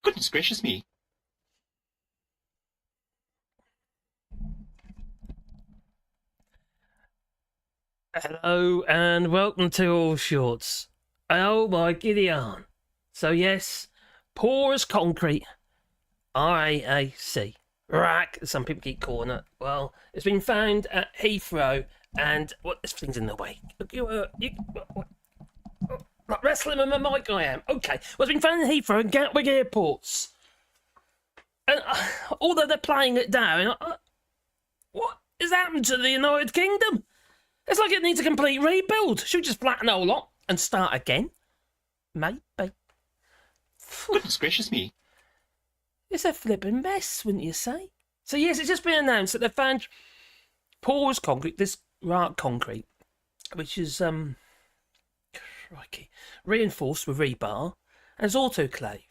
Goodness gracious me. Hello and welcome to All Shorts. Oh my Gideon. So yes, porous concrete, Raac, Raac, some people keep calling it. Well, it's been found at Heathrow and what? This thing's in the way. Like wrestling with my mic, I am. Okay, well, it's been found at Heathrow and Gatwick airports. And although they're playing it down, what has happened to the United Kingdom? It's like it needs a complete rebuild. Should we just flatten the whole lot and start again? Maybe. Goodness gracious me. It's a flipping mess, wouldn't you say? So yes, it's just been announced that they've found porous concrete, this Raac concrete, which is crikey, reinforced with rebar and it's autoclaved.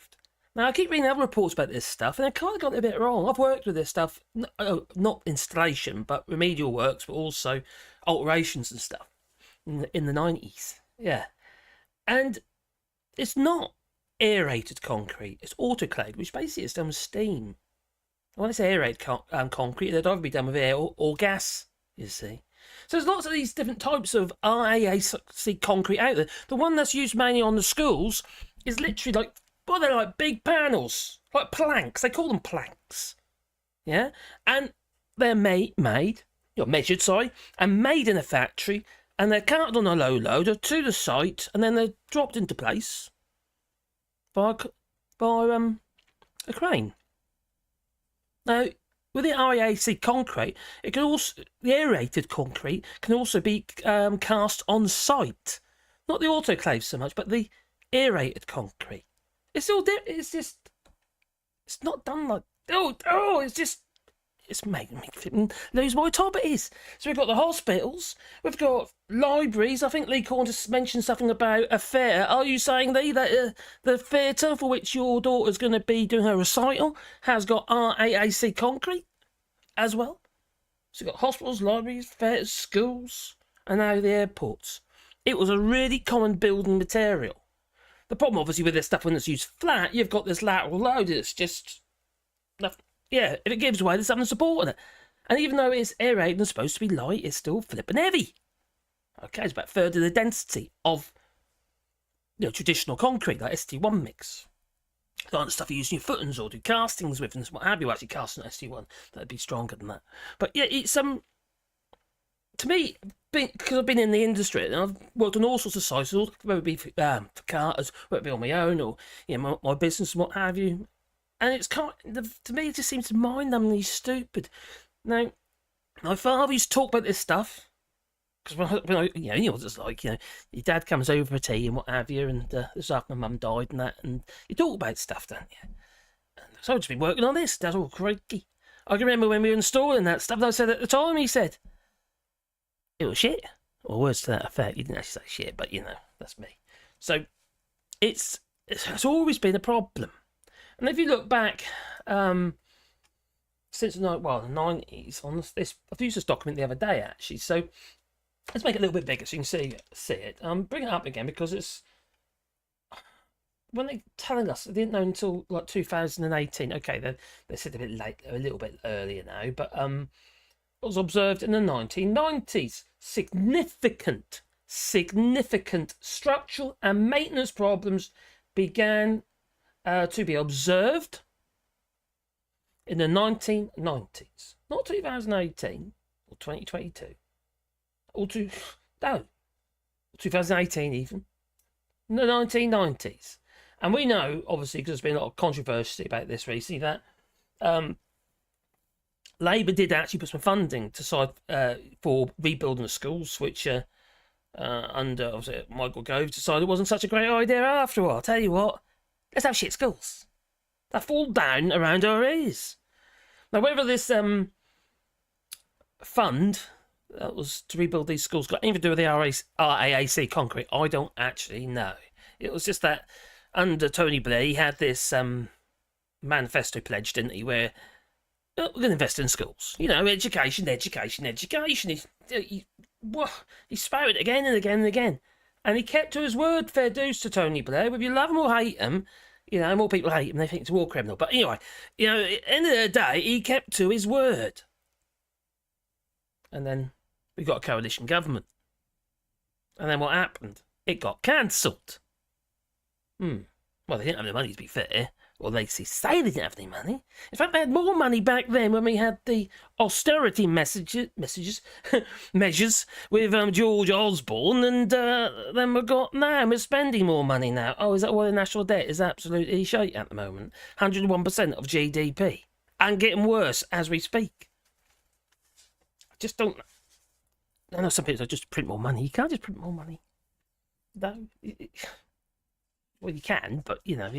Now I keep reading other reports about this stuff, and they kind of got it a bit wrong. I've worked with this stuff, not installation, but remedial works, but also alterations and stuff in the 90s. Yeah, and it's not aerated concrete; it's autoclaved, which basically is done with steam. When I say aerated concrete, they'd either be done with air or gas. You see. So there's lots of these different types of RAAC concrete out there. The one that's used mainly on the schools is literally like, well, they're like big panels, like planks. They call them planks. Yeah? And they're measured, and made in a factory, and they're carted on a low loader to the site, and then they're dropped into place by a crane. Now, with the RAAC concrete, it can also, the aerated concrete can also be cast on site. Not the autoclave so much, but the aerated concrete. It's all it's just, it's not done like, it's making me lose my top it is. So we've got the hospitals, we've got libraries. I think Lee Corn just mentioned something about a fair. Are you saying, Lee, that the theatre for which your daughter's going to be doing her recital has got RAAC concrete as well? So you've got hospitals, libraries, fairs, schools, and now the airports. It was a really common building material. The problem, obviously, with this stuff when it's used flat, you've got this lateral load. It's just, yeah, if it gives way, there's something supporting it. And even though it's aerated and supposed to be light, it's still flipping heavy. Okay, it's about a third of the density of, traditional concrete, like ST1 mix. The kind of stuff you use in your footings or do castings with and what have you. Actually, casting ST1, that'd be stronger than that. But yeah, it's to me, because I've been in the industry and I've worked on all sorts of sites, whether it be for carters, whether it be on my own or my business and what have you. And it's kind of, to me, it just seems mind-numbingly stupid. Now, my father used to talk about this stuff because when I, you know what it's like, your dad comes over for tea and what have you, and this after my mum died and that, and you talk about stuff, don't you? And so I've just been working on this. That's all crikey. I can remember when we were installing that stuff. And I said at the time, he said, it was shit. Or words to that effect. He didn't actually say shit, but that's me. So it's always been a problem. And if you look back, since the 90s, on this, I've used this document the other day actually. So let's make it a little bit bigger so you can see it. Bring it up again because it's when they're telling us they didn't know until like 2018. Okay, they said a bit late, a little bit earlier now, but was observed in the 1990s. Significant structural and maintenance problems began to be observed in the 1990s, not 2018 or 2022, or 2018 even, in the 1990s. And we know, obviously, because there's been a lot of controversy about this recently, that Labour did actually put some funding to side for rebuilding the schools, which under Michael Gove decided it wasn't such a great idea after all. I'll tell you what, let's have shit schools. They fall down around our ears. Now, whether this fund that was to rebuild these schools got anything to do with the RAAC concrete, I don't actually know. It was just that under Tony Blair, he had this manifesto pledge, didn't he, where we're going to invest in schools. Education. He spouted again and again and again. And he kept to his word, fair dues to Tony Blair. Whether you love him or hate him, You know, more people hate him. They think he's a war criminal. But anyway, you know, at the end of the day, he kept to his word. And then we got a coalition government. And then what happened? It got cancelled. Well, they didn't have the money, to be fair. Or they say they didn't have any money. In fact, they had more money back then when we had the austerity measures with George Osborne, and then we've got now. We're spending more money now. Oh, is that why the national debt is absolutely shite at the moment? 101% of GDP. And getting worse as we speak. I just don't... I know some people say just print more money. You can't just print more money. No. Well, you can, but, you know,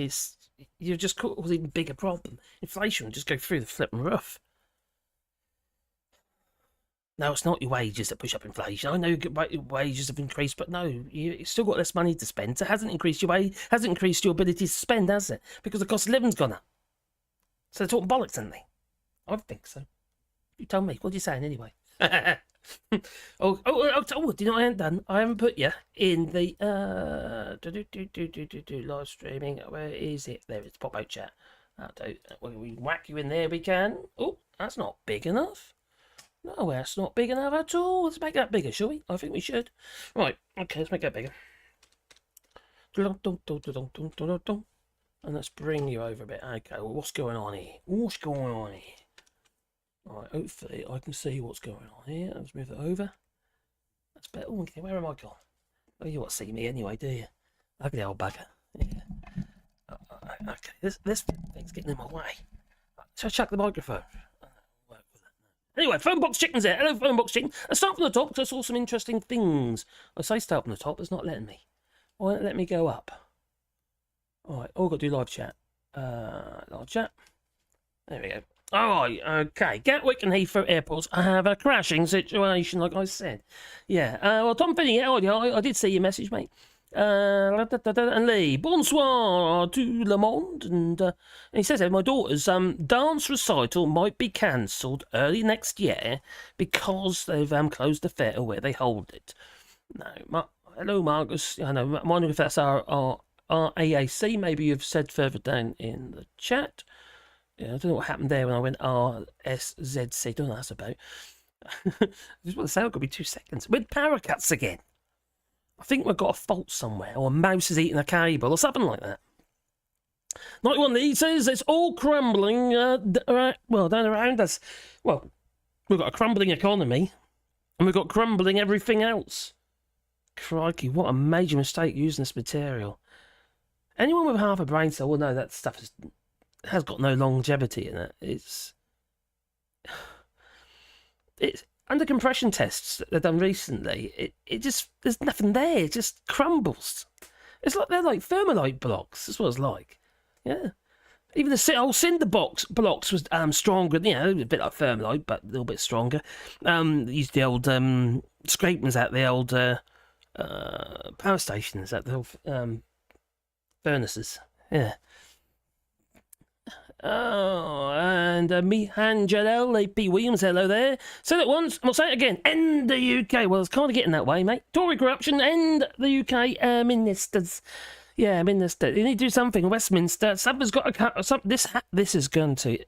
you're just causing a bigger problem. Inflation will just go through the flipping roof. No, it's not your wages that push up inflation. I know your wages have increased, but no, you've still got less money to spend. So it hasn't increased your hasn't increased your ability to spend, has it? Because the cost of living's gone up. So they're talking bollocks, aren't they? I think so. You tell me. What are you saying anyway? Oh, do you know what I haven't done? I haven't put you in the live streaming. Where is it? There it's pop out chat. We whack you in there, we can. Oh, that's not big enough. No, that's not big enough at all. Let's make that bigger, shall we? I think we should. Right, okay, let's make that bigger. And let's bring you over a bit. Okay, well, what's going on here? What's going on here? Alright, hopefully I can see what's going on here. Let's move it over. That's better. Oh, okay, where am I gone? Oh, you won't see me anyway, do you? Ugly old bugger. Yeah. Okay, this thing's getting in my way. So I chuck the microphone. Anyway, phone box chicken's there. Hello, phone box chicken. Let's start from the top because I saw some interesting things. I say start from the top, it's not letting me. Why won't it let me go up? Alright, all got to do live chat. Live chat. There we go. Alright, okay. Gatwick and Heathrow airports have a crashing situation, like I said. Yeah, well, Tom Finney, I did see your message, mate. And Lee, bonsoir to Le Monde. And he says that my daughter's dance recital might be cancelled early next year because they've closed the theatre where they hold it. No, hello, Marcus. I know, I'm wondering if that's our AAC. Maybe you've said further down in the chat. Yeah, I don't know what happened there when I went RSZC. Don't know what that's about. Just want to say, it could be 2 seconds. With power cuts again. I think we've got a fault somewhere, or a mouse is eating a cable, or something like that. 91 Lee says it's all crumbling, down around us. Well, we've got a crumbling economy, and we've got crumbling everything else. Crikey, what a major mistake using this material. Anyone with half a brain cell will know that stuff has got no longevity in it. It's under compression tests that they've done recently. It just, there's nothing there. It just crumbles. It's like they're like thermalite blocks. That's what it's like. Yeah. Even the old cinder blocks was stronger. You know, a bit like thermalite, but a little bit stronger. Used the old scrapings at the old power stations, at the old furnaces. Yeah. Oh, and Angelo AP Williams, hello there. Say that once, and we'll say it again. End the UK. Well, it's kind of getting that way, mate. Tory corruption, end the UK ministers. Yeah, minister. You need to do something. Westminster. Something's got to... This is going to...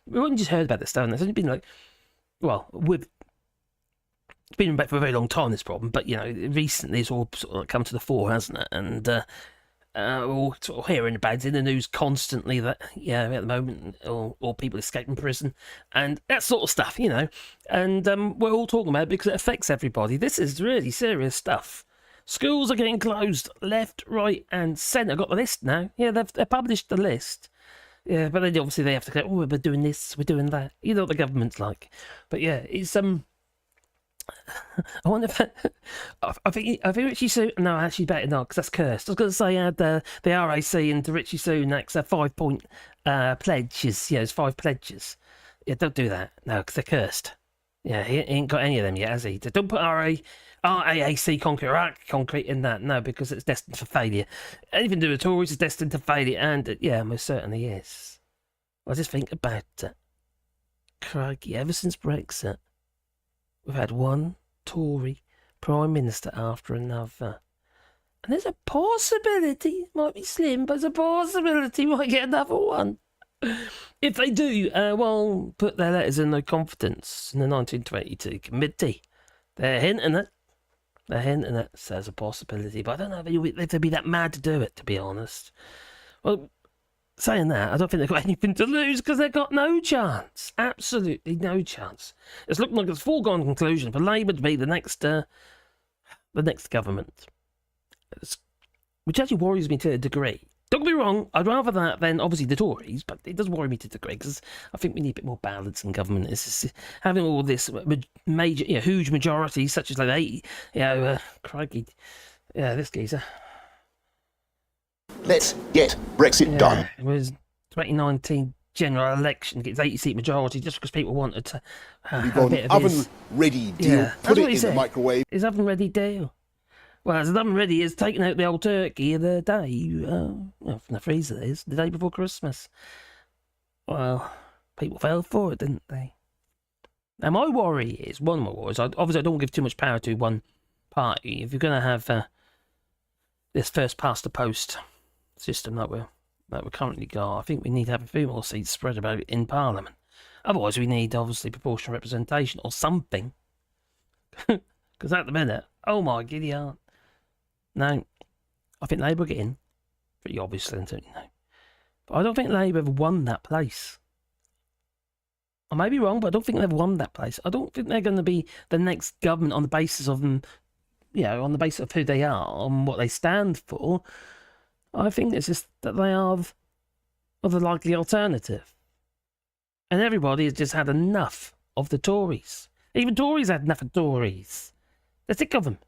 We haven't just heard about this stuff. It's only been like... Well, it's been back for a very long time, this problem. But, you know, recently it's all sort of come to the fore, hasn't it? And... we're all sort of hearing about it in the news constantly that, yeah, at the moment, or people escaping prison and that sort of stuff, you know. And we're all talking about it because it affects everybody. This is really serious stuff. Schools are getting closed left, right, and centre. I've got the list now. Yeah, they've published the list. Yeah, but then obviously they have to go, oh, we're doing this, we're doing that. You know what the government's like. But yeah, it's I wonder if I think Richie Sunak. No, actually better not, because that's cursed. I was going to say I had the RAC and the Richie Sunak's 5-point pledges. Yeah, there's 5 pledges. Yeah, don't do that. No, because they're cursed. Yeah, he ain't got any of them yet, has he? Don't put RAAC concrete in that. No, because it's destined for failure. Anything to do with Tories is destined to failure, and yeah, most certainly is. I just think about it. Crikey, ever since Brexit, we've had one Tory Prime Minister after another. And there's a possibility, might be slim, but there's a possibility we might get another one. If they do, well, put their letters in no confidence in the 1922 committee. They're hinting it. So there's a possibility, but I don't know if they'd be that mad to do it, to be honest. Well, saying that, I don't think they've got anything to lose because they've got no chance. Absolutely no chance. It's looking like it's a foregone conclusion for Labour to be the next government. Which actually worries me to a degree. Don't get me wrong, I'd rather that than obviously the Tories, but it does worry me to a degree because I think we need a bit more balance in government. It's just, having all this major, huge majorities such as like 80, crikey, this geezer. Let's get Brexit done. It was 2019 general election gets 80-seat majority just because people wanted to We've got an oven-ready deal. Put it in the microwave. His oven-ready deal. Well, as an oven-ready is taking out the old turkey of the day, from the freezer, that is, the day before Christmas. Well, people fell for it, didn't they? Now, my worry is, one of my worries, obviously I don't give too much power to one party. If you're going to have this first-past-the-post system that we're currently got, I think we need to have a few more seats spread about in Parliament. Otherwise, we need, obviously, proportional representation or something. Because at the minute, oh my giddy aunt. No, I think Labour get in, pretty obviously, don't you know? But I don't think Labour ever won that place. I may be wrong, but I don't think they've won that place. I don't think they're going to be the next government on the basis of them, on the basis of who they are and what they stand for. I think it's just that they are the likely alternative. And everybody has just had enough of the Tories. Even Tories had enough of Tories. They're sick of them.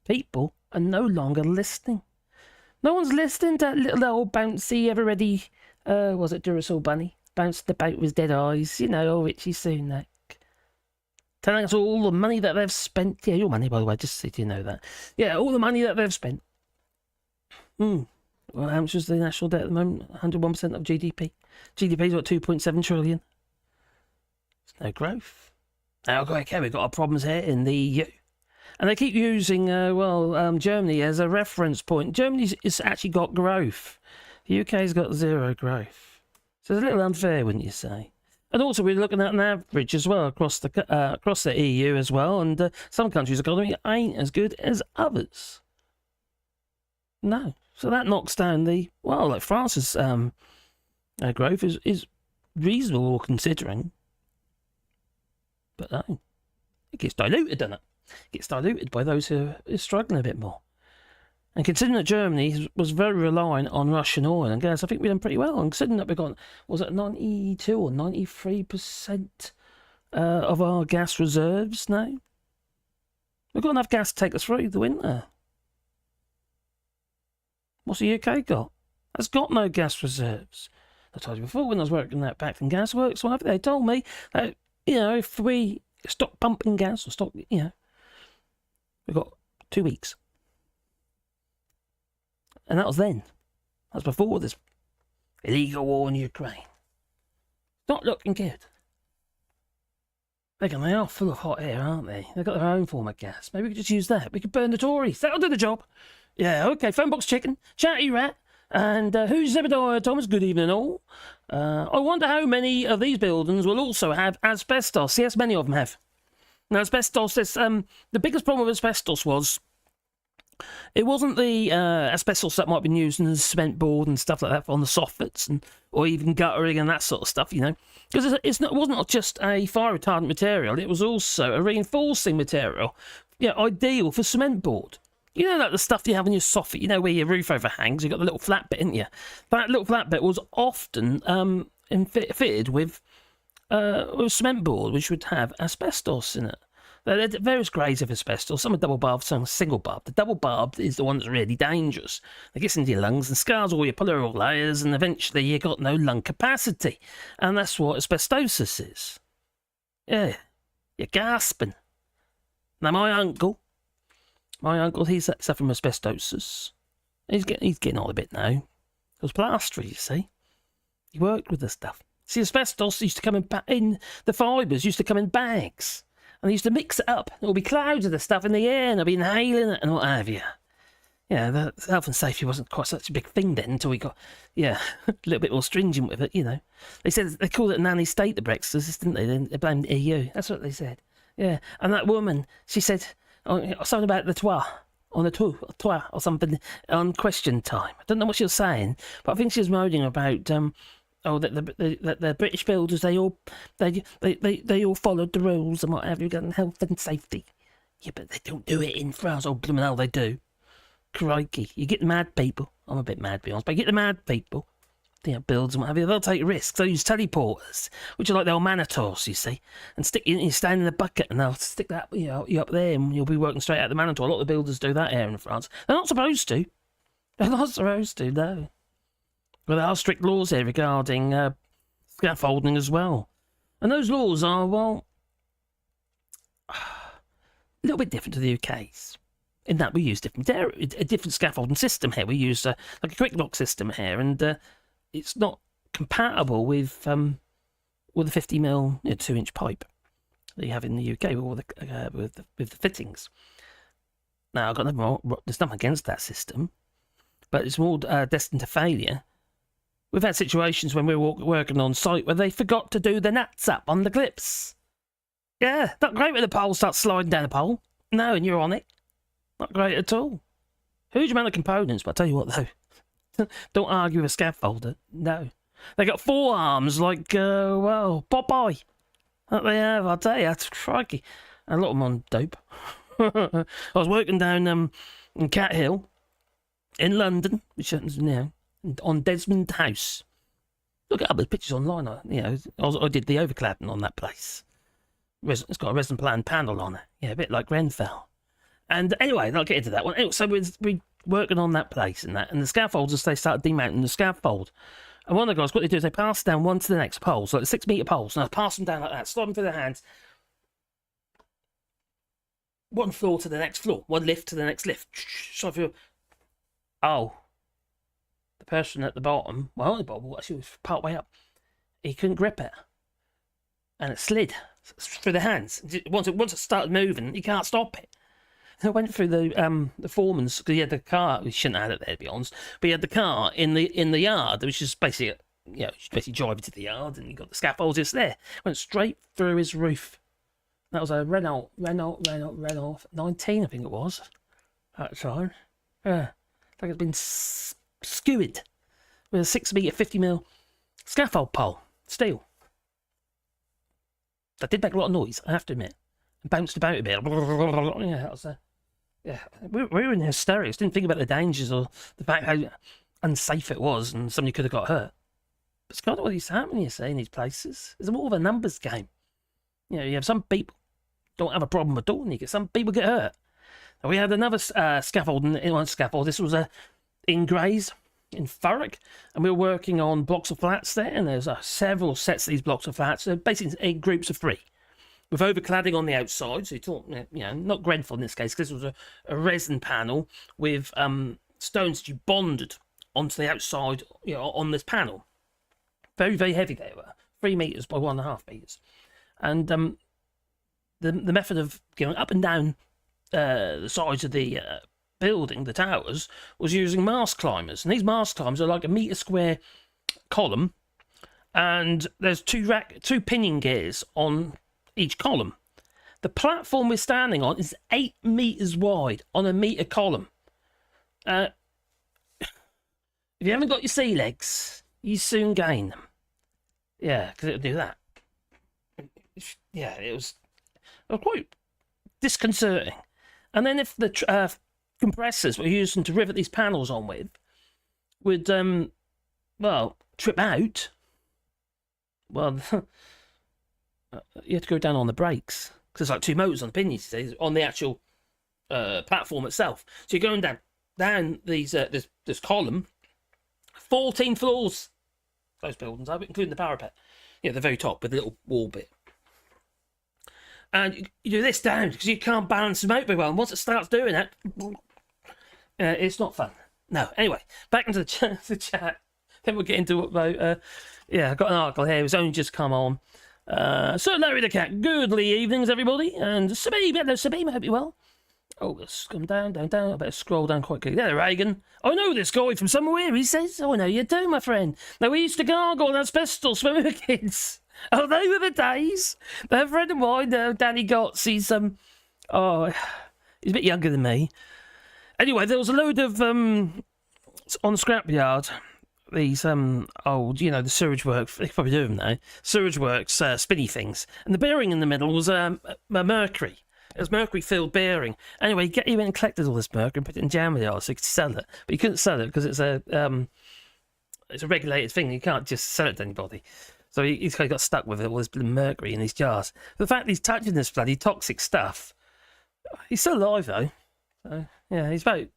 People are no longer listening. No one's listening to that little old bouncy, ever-ready, was it Duracell bunny? Bouncing about with dead eyes, old Richie Sunak. Telling us all the money that they've spent. Yeah, your money, by the way, just so you know that. Yeah, all the money that they've spent. Well, how much is the national debt at the moment? 101% of GDP. GDP's what, 2.7 trillion? There's no growth. Now, okay, we've got our problems here in the EU. And they keep using, Germany as a reference point. Germany's actually got growth. The UK's got zero growth. So it's a little unfair, wouldn't you say? And also, we're looking at an average as well across the EU as well. And some countries' economy ain't as good as others. No. So that knocks down France's growth is reasonable considering. But no. It gets diluted, doesn't it? Gets diluted by those who are struggling a bit more. And considering that Germany was very reliant on Russian oil and gas, I think we've done pretty well. And considering that we've got, 92 or 93% of our gas reserves now? We've got enough gas to take us through the winter. What's the UK got? It's got no gas reserves. I told you before when I was working at Paxton Gas Works, they told me that, if we stop pumping gas or stop, we've got 2 weeks. And that was then. That's before this illegal war in Ukraine. Not looking good. They are full of hot air, aren't they? They've got their own form of gas. Maybe we could just use that. We could burn the Tories. That'll do the job. Yeah, okay. Phone box chicken. Chatty rat. And who's Zebediah Thomas? Good evening all. I wonder how many of these buildings will also have asbestos. Yes, many of them have. Now, asbestos is... the biggest problem with asbestos was... It wasn't the asbestos that might have been used in the cement board and stuff like that on the soffits or even guttering and that sort of stuff, Because it wasn't just a fire retardant material, it was also a reinforcing material, ideal for cement board. Like the stuff you have on your soffit, where your roof overhangs, you've got the little flat bit, haven't you? That little flat bit was often fitted with cement board, which would have asbestos in it. There are various grades of asbestos. Some are double barbed, some are single barbed. The double barbed is the one that's really dangerous. It gets into your lungs and scars all your pleural layers, and eventually you've got no lung capacity. And that's what asbestosis is. Yeah, you're gasping. Now, my uncle, he's suffering from asbestosis. He's getting on a bit now. It was plastery, you see. He worked with the stuff. See, asbestos used to come in the fibres used to come in bags. And they used to mix it up. There will be clouds of the stuff in the air, and they'll be inhaling it and what have you. Yeah, the health and safety wasn't quite such a big thing then until we got, a little bit more stringent with it, They said they called it a nanny state, the Brexiters, didn't they? They blamed the EU. That's what they said. Yeah, and that woman, she said something about the toit or something on Question Time. I don't know what she was saying, but I think she was moaning about that the British builders they all followed the rules and whatever regarding health and safety. Yeah, but they don't do it in France. Oh, blooming hell, they do. Crikey, you get the mad people. I'm a bit mad, to be honest, but you get the mad people. Builds and what have you. They'll take risks. They'll use teleporters, which are like the old Manitors, you see, and you stand in the bucket and they'll stick that you up there and you'll be working straight out the Manitor. A lot of the builders do that here in France. They're not supposed to. They're not supposed to, no. But there are strict laws here regarding scaffolding as well. And those laws are, well, a little bit different to the UK's. In that we use a different scaffolding system here. We use like a quick lock system here, and it's not compatible with the 50mm 2-inch pipe that you have in the UK with the fittings. Now I've got there's nothing against that system, but it's more destined to failure. We've had situations when we're working on site where they forgot to do the nuts up on the clips. Yeah, not great when the pole starts sliding down the pole. No, and you're on it. Not great at all. Huge amount of components, but I'll tell you what though. Don't argue with a scaffolder. No. They got 4 arms like, Popeye. That they have, I'll tell you. That's crikey. And a lot of them on dope. I was working down in Cat Hill in London, which is, on Desmond House. Look it up, there's pictures online. I did the overcladding on that place. It's got a resin plan panel on it. Yeah, a bit like Grenfell. And anyway, I'll get into that one. So we're working on that place and the scaffolders, they started demounting the scaffold. And one of the guys, what they do is they pass down one to the next pole, so like 6-metre poles, and I pass them down like that, slide them through their hands. One floor to the next floor, one lift to the next lift. So the person at the bottom, actually was part way up, he couldn't grip it. And it slid through the hands. Once it started moving, you can't stop it. I went through the foreman's, because he had the car. We shouldn't have had it there, to be honest. But he had the car in the yard, which is basically, basically driving to the yard, and you got the scaffolds just there. Went straight through his roof. That was a Renault 19, I think it was, at the time. Yeah, like it's been skewered with a 6-metre 50mm scaffold pole, steel. That did make a lot of noise, I have to admit. And bounced about a bit. Yeah, that was we were in hysterics. Didn't think about the dangers or the fact how unsafe it was, and somebody could have got hurt. But it's kind of what is happening, you see, in these places. It's more of a numbers game. You have some people don't have a problem at all, and you get some people get hurt. Now, we had another scaffold in one scaffold. This was in Grays, in Thurrock, and we were working on blocks of flats there, and there's several sets of these blocks of flats, basically in groups of 3. With overcladding on the outside, so you talk, not Grenfell in this case, because this was a resin panel with stones that you bonded onto the outside, on this panel. Very, very heavy they were, 3 metres by 1.5 metres. And the method of going up and down the sides of the building, the towers, was using mast climbers. And these mast climbers are like a metre square column, and there's 2 pinion gears on each column. The platform we're standing on is 8 metres wide on a metre column. If you haven't got your sea legs, you soon gain them. Yeah, because it'll do that. Yeah, it was quite disconcerting. And then if the compressors we're using to rivet these panels on with would, trip out, well, you have to go down on the brakes, because there's like 2 motors on the pinions on the actual platform itself. So you're going down these this column, 14 floors. Those buildings, including the parapet. The very top with the little wall bit. And you do this down because you can't balance them out very well. And once it starts doing that, it's not fun. No. Anyway, back into the chat. Then we'll get into about. I've got an article here. It's only just come on. So Larry the Cat, goodly evenings, everybody. And Sabine, hello Sabine, I hope you're well. Oh, let's come down. I better scroll down quite quickly. There, Reagan. I know this guy from somewhere, he says. Oh, I know you do, my friend. Now, we used to gargle on asbestos when we were kids. Oh, they were the days. A friend of mine, Danny Gotts, he's a bit younger than me. Anyway, there was a load of, on the scrapyard, these, old, the sewage works, they probably do them now, sewage works, spinny things. And the bearing in the middle was a mercury. It was mercury-filled bearing. Anyway, he went and collected all this mercury and put it in jam yard so he could sell it. But he couldn't sell it because it's a regulated thing. You can't just sell it to anybody. So he's kind of got stuck with it, all this mercury in his jars. The fact he's touching this bloody toxic stuff, he's still alive, though. So, yeah, he's about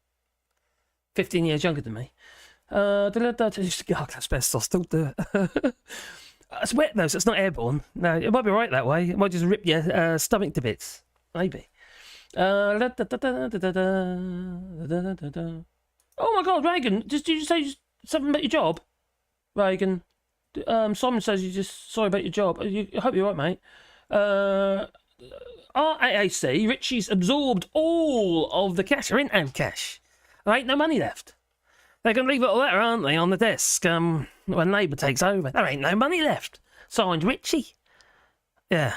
15 years younger than me. Asbestos, don't do it. It's wet, though, so it's not airborne. No, it might be right that way. It might just rip your stomach to bits. Maybe. Oh my God, Reagan! Did you say something about your job, Reagan? Simon says you just sorry about your job. I hope you're right, mate. RAAC, Richie's absorbed all of the cash. There ain't no cash. There ain't no money left. They're going to leave it all there, aren't they, on the desk when Labour takes over. There ain't no money left. Signed, Richie. Yeah.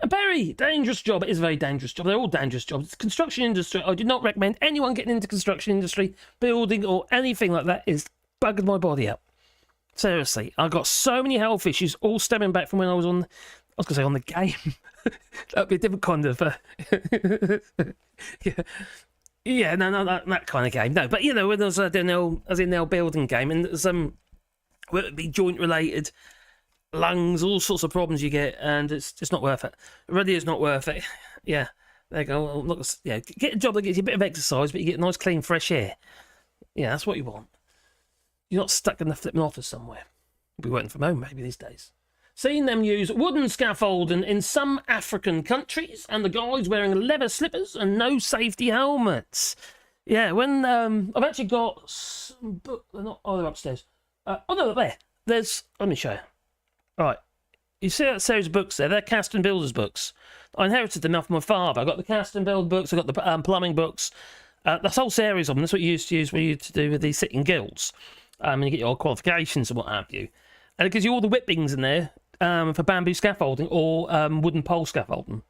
A very dangerous job. It is a very dangerous job. They're all dangerous jobs. Construction industry, I do not recommend anyone getting into construction industry, building or anything like that. Is bugging my body up. Seriously, I got so many health issues, all stemming back from when I was on the game. That'd be a different kind of... yeah, no, that kind of game. No, but, when there was a building game, and there's whether it be joint-related, lungs, all sorts of problems you get, and it's just not worth it. It really is not worth it. Yeah, there you go. Get a job that gives you a bit of exercise, but you get nice, clean, fresh air. Yeah, that's what you want. You're not stuck in the flipping office somewhere. You'll be working from home maybe these days. Seen them use wooden scaffolding in some African countries, and the guys wearing leather slippers and no safety helmets. Yeah, when I've actually got some books. They're upstairs. No, there. There's. Let me show you. Right, you see that series of books there? They're cast and builders books. I inherited them off my father. I got the cast and build books. I got the plumbing books. That's whole series of them. That's what you used to use when you used to do with the sitting guilds. And you get your qualifications and what have you. And it gives you all the whippings in there for bamboo scaffolding or wooden pole scaffolding.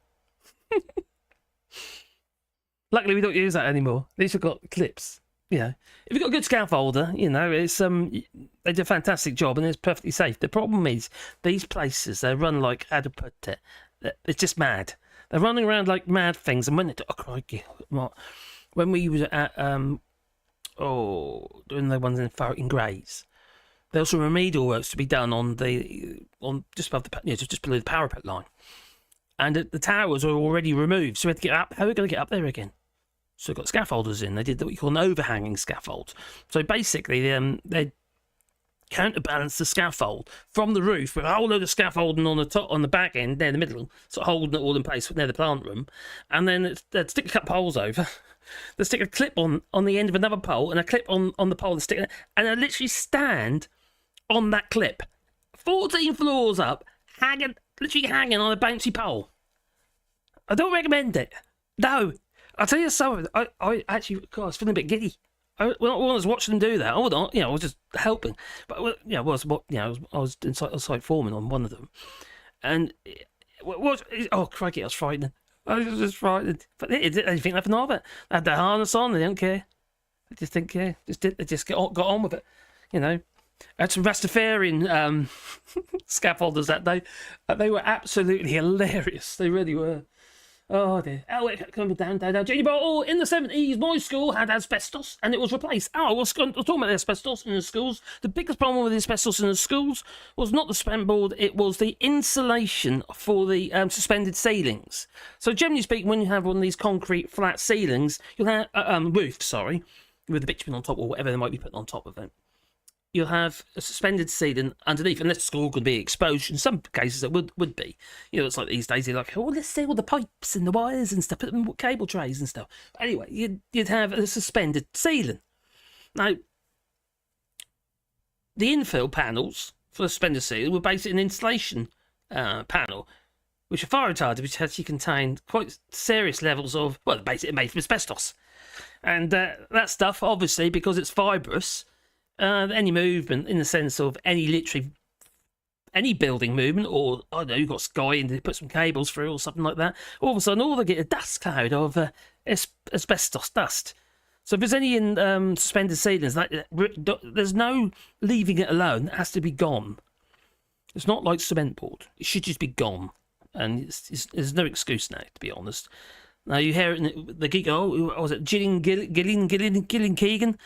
Luckily, we don't use that anymore. At least we've got clips. If you've got a good scaffolder, it's they do a fantastic job and it's perfectly safe. The problem is these places, they run like, how to put it, it's just mad. They're running around like mad things. And when crikey, when we was at doing the ones in Grays, there was some remedial works to be done on just above just below the parapet line, and the towers are already removed, so we had to get up. How are we going to get up there again? So we got scaffolders in. They did what we call an overhanging scaffold. So basically, they counterbalance the scaffold from the roof with a whole load of scaffolding on the top, on the back end, near the middle, sort of holding it all in place near the plant room, and then they'd stick a couple poles over. They stick a clip on the end of another pole and a clip on the pole and stick it, and they literally stand on that clip, 14 floors up, literally hanging on a bouncy pole. I don't recommend it. No, I'll tell you something. I actually, God, I was feeling a bit giddy. When I was watching them do that, I was just helping. But I was site foreman on one of them, and crikey, I was frightening. I was just frightened. But they didn't think nothing of it. They had their harness on, they don't care. They just didn't care. They just got on with it. I had some Rastafarian scaffolders that day. They were absolutely hilarious. They really were. Oh dear. Coming down. Jenny Bottle, in the 70s, my school had asbestos and it was replaced. I was talking about the asbestos in the schools. The biggest problem with the asbestos in the schools was not the cement board, it was the insulation for the suspended ceilings. So generally speaking, when you have one of these concrete flat ceilings, you'll have roof, with the bitumen on top or whatever they might be putting on top of it. You'll have a suspended ceiling underneath, unless the school could be exposed. In some cases, it would be. It's like these days, they're like, let's see all the pipes and the wires and stuff, put them cable trays and stuff. But anyway, you'd have a suspended ceiling. Now, the infill panels for the suspended ceiling were basically an insulation panel. which are fire retardant, which actually contain quite serious levels of, well, basically made from asbestos. And that stuff, obviously, because it's fibrous, any movement in the sense of any building movement, or I don't know, you've got sky and they put some cables through or something like that, all of a sudden, they get a dust cloud of asbestos dust. So if there's any in suspended ceilings, there's no leaving it alone. It has to be gone. It's not like cement board. It should just be gone. And there's no excuse now, to be honest. Now you hear it in the geek. Oh, what was it Gillian Keegan?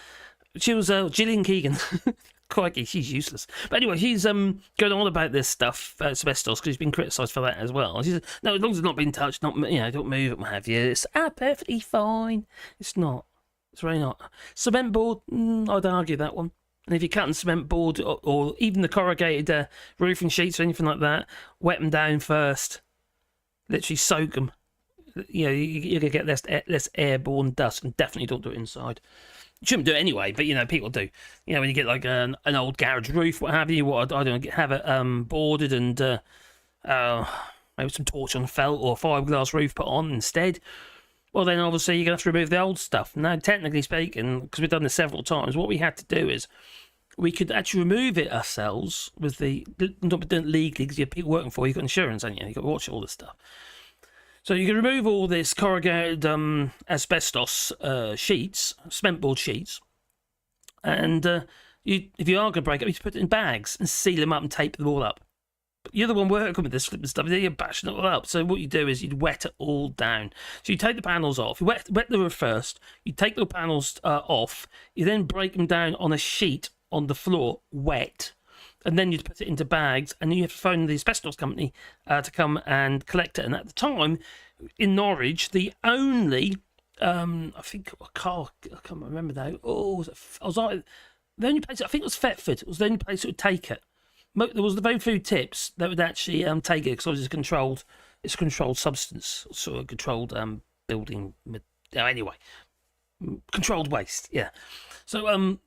She was Gillian Keegan. Crikey, she's useless. But anyway, she's going on about this stuff, asbestos, because she's been criticised for that as well. She said, no, as long as it's not been touched, don't move it, what have you. It's perfectly fine. It's not. It's really not. Cement board, I'd argue that one. And if you're cutting cement board or even the corrugated roofing sheets or anything like that, wet them down first. Literally soak them. You're going to get less airborne dust, and definitely don't do it inside. You shouldn't do it anyway, but, people do. When you get like an old garage roof, what have you, I don't know, have it boarded and maybe some torch on felt or fiberglass roof put on instead. Well, then obviously you're going to have to remove the old stuff. Now, technically speaking, because we've done this several times, what we had to do is we could actually remove it ourselves with not doing it legally because you have people working for you, you've got insurance, haven't you? You've got to watch all this stuff. So you can remove all this corrugated asbestos sheets, cement board sheets, and if you are going to break it, you put it in bags and seal them up and tape them all up. But you're the one working with this flipping stuff, you're bashing it all up. So what you do is you'd wet it all down. So you take the panels off, you wet the roof first, you take the panels off, you then break them down on a sheet on the floor, wet, and then you'd put it into bags, and then you have to phone the asbestos company to come and collect it. And at the time, in Norwich, the only, I can't remember now. The only place, I think it was Thetford. It was the only place that would take it. There was the very few tips that would actually take it, because obviously it's a controlled substance, sort of controlled building. Anyway, controlled waste. Yeah. So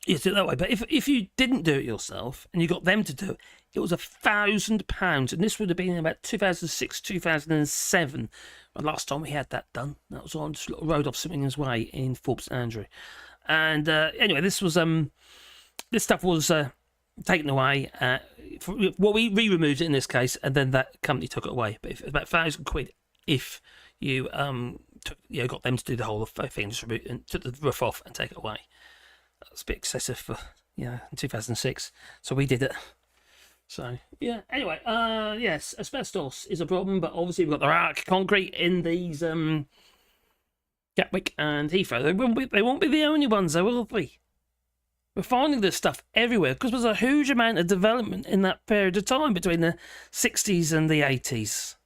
you do it that way. But if you didn't do it yourself and you got them to do it, it was £1,000, and this would have been in about 2006, 2007. The last time we had that done, that was on just a little road off St. Way in Forbes and Andrew. And anyway, this stuff was taken away. We removed it in this case, and then that company took it away. But it was about £1,000 if you got them to do the whole thing, just remove and took the roof off and take it away. That's a bit excessive for in 2006, so we did it. So yeah. Anyway, yes, asbestos is a problem, but obviously we've got the Raac concrete in these Gatwick and Heathrow. They won't be the only ones, though, will they? We're finding this stuff everywhere because there's a huge amount of development in that period of time between the 60s and the 80s,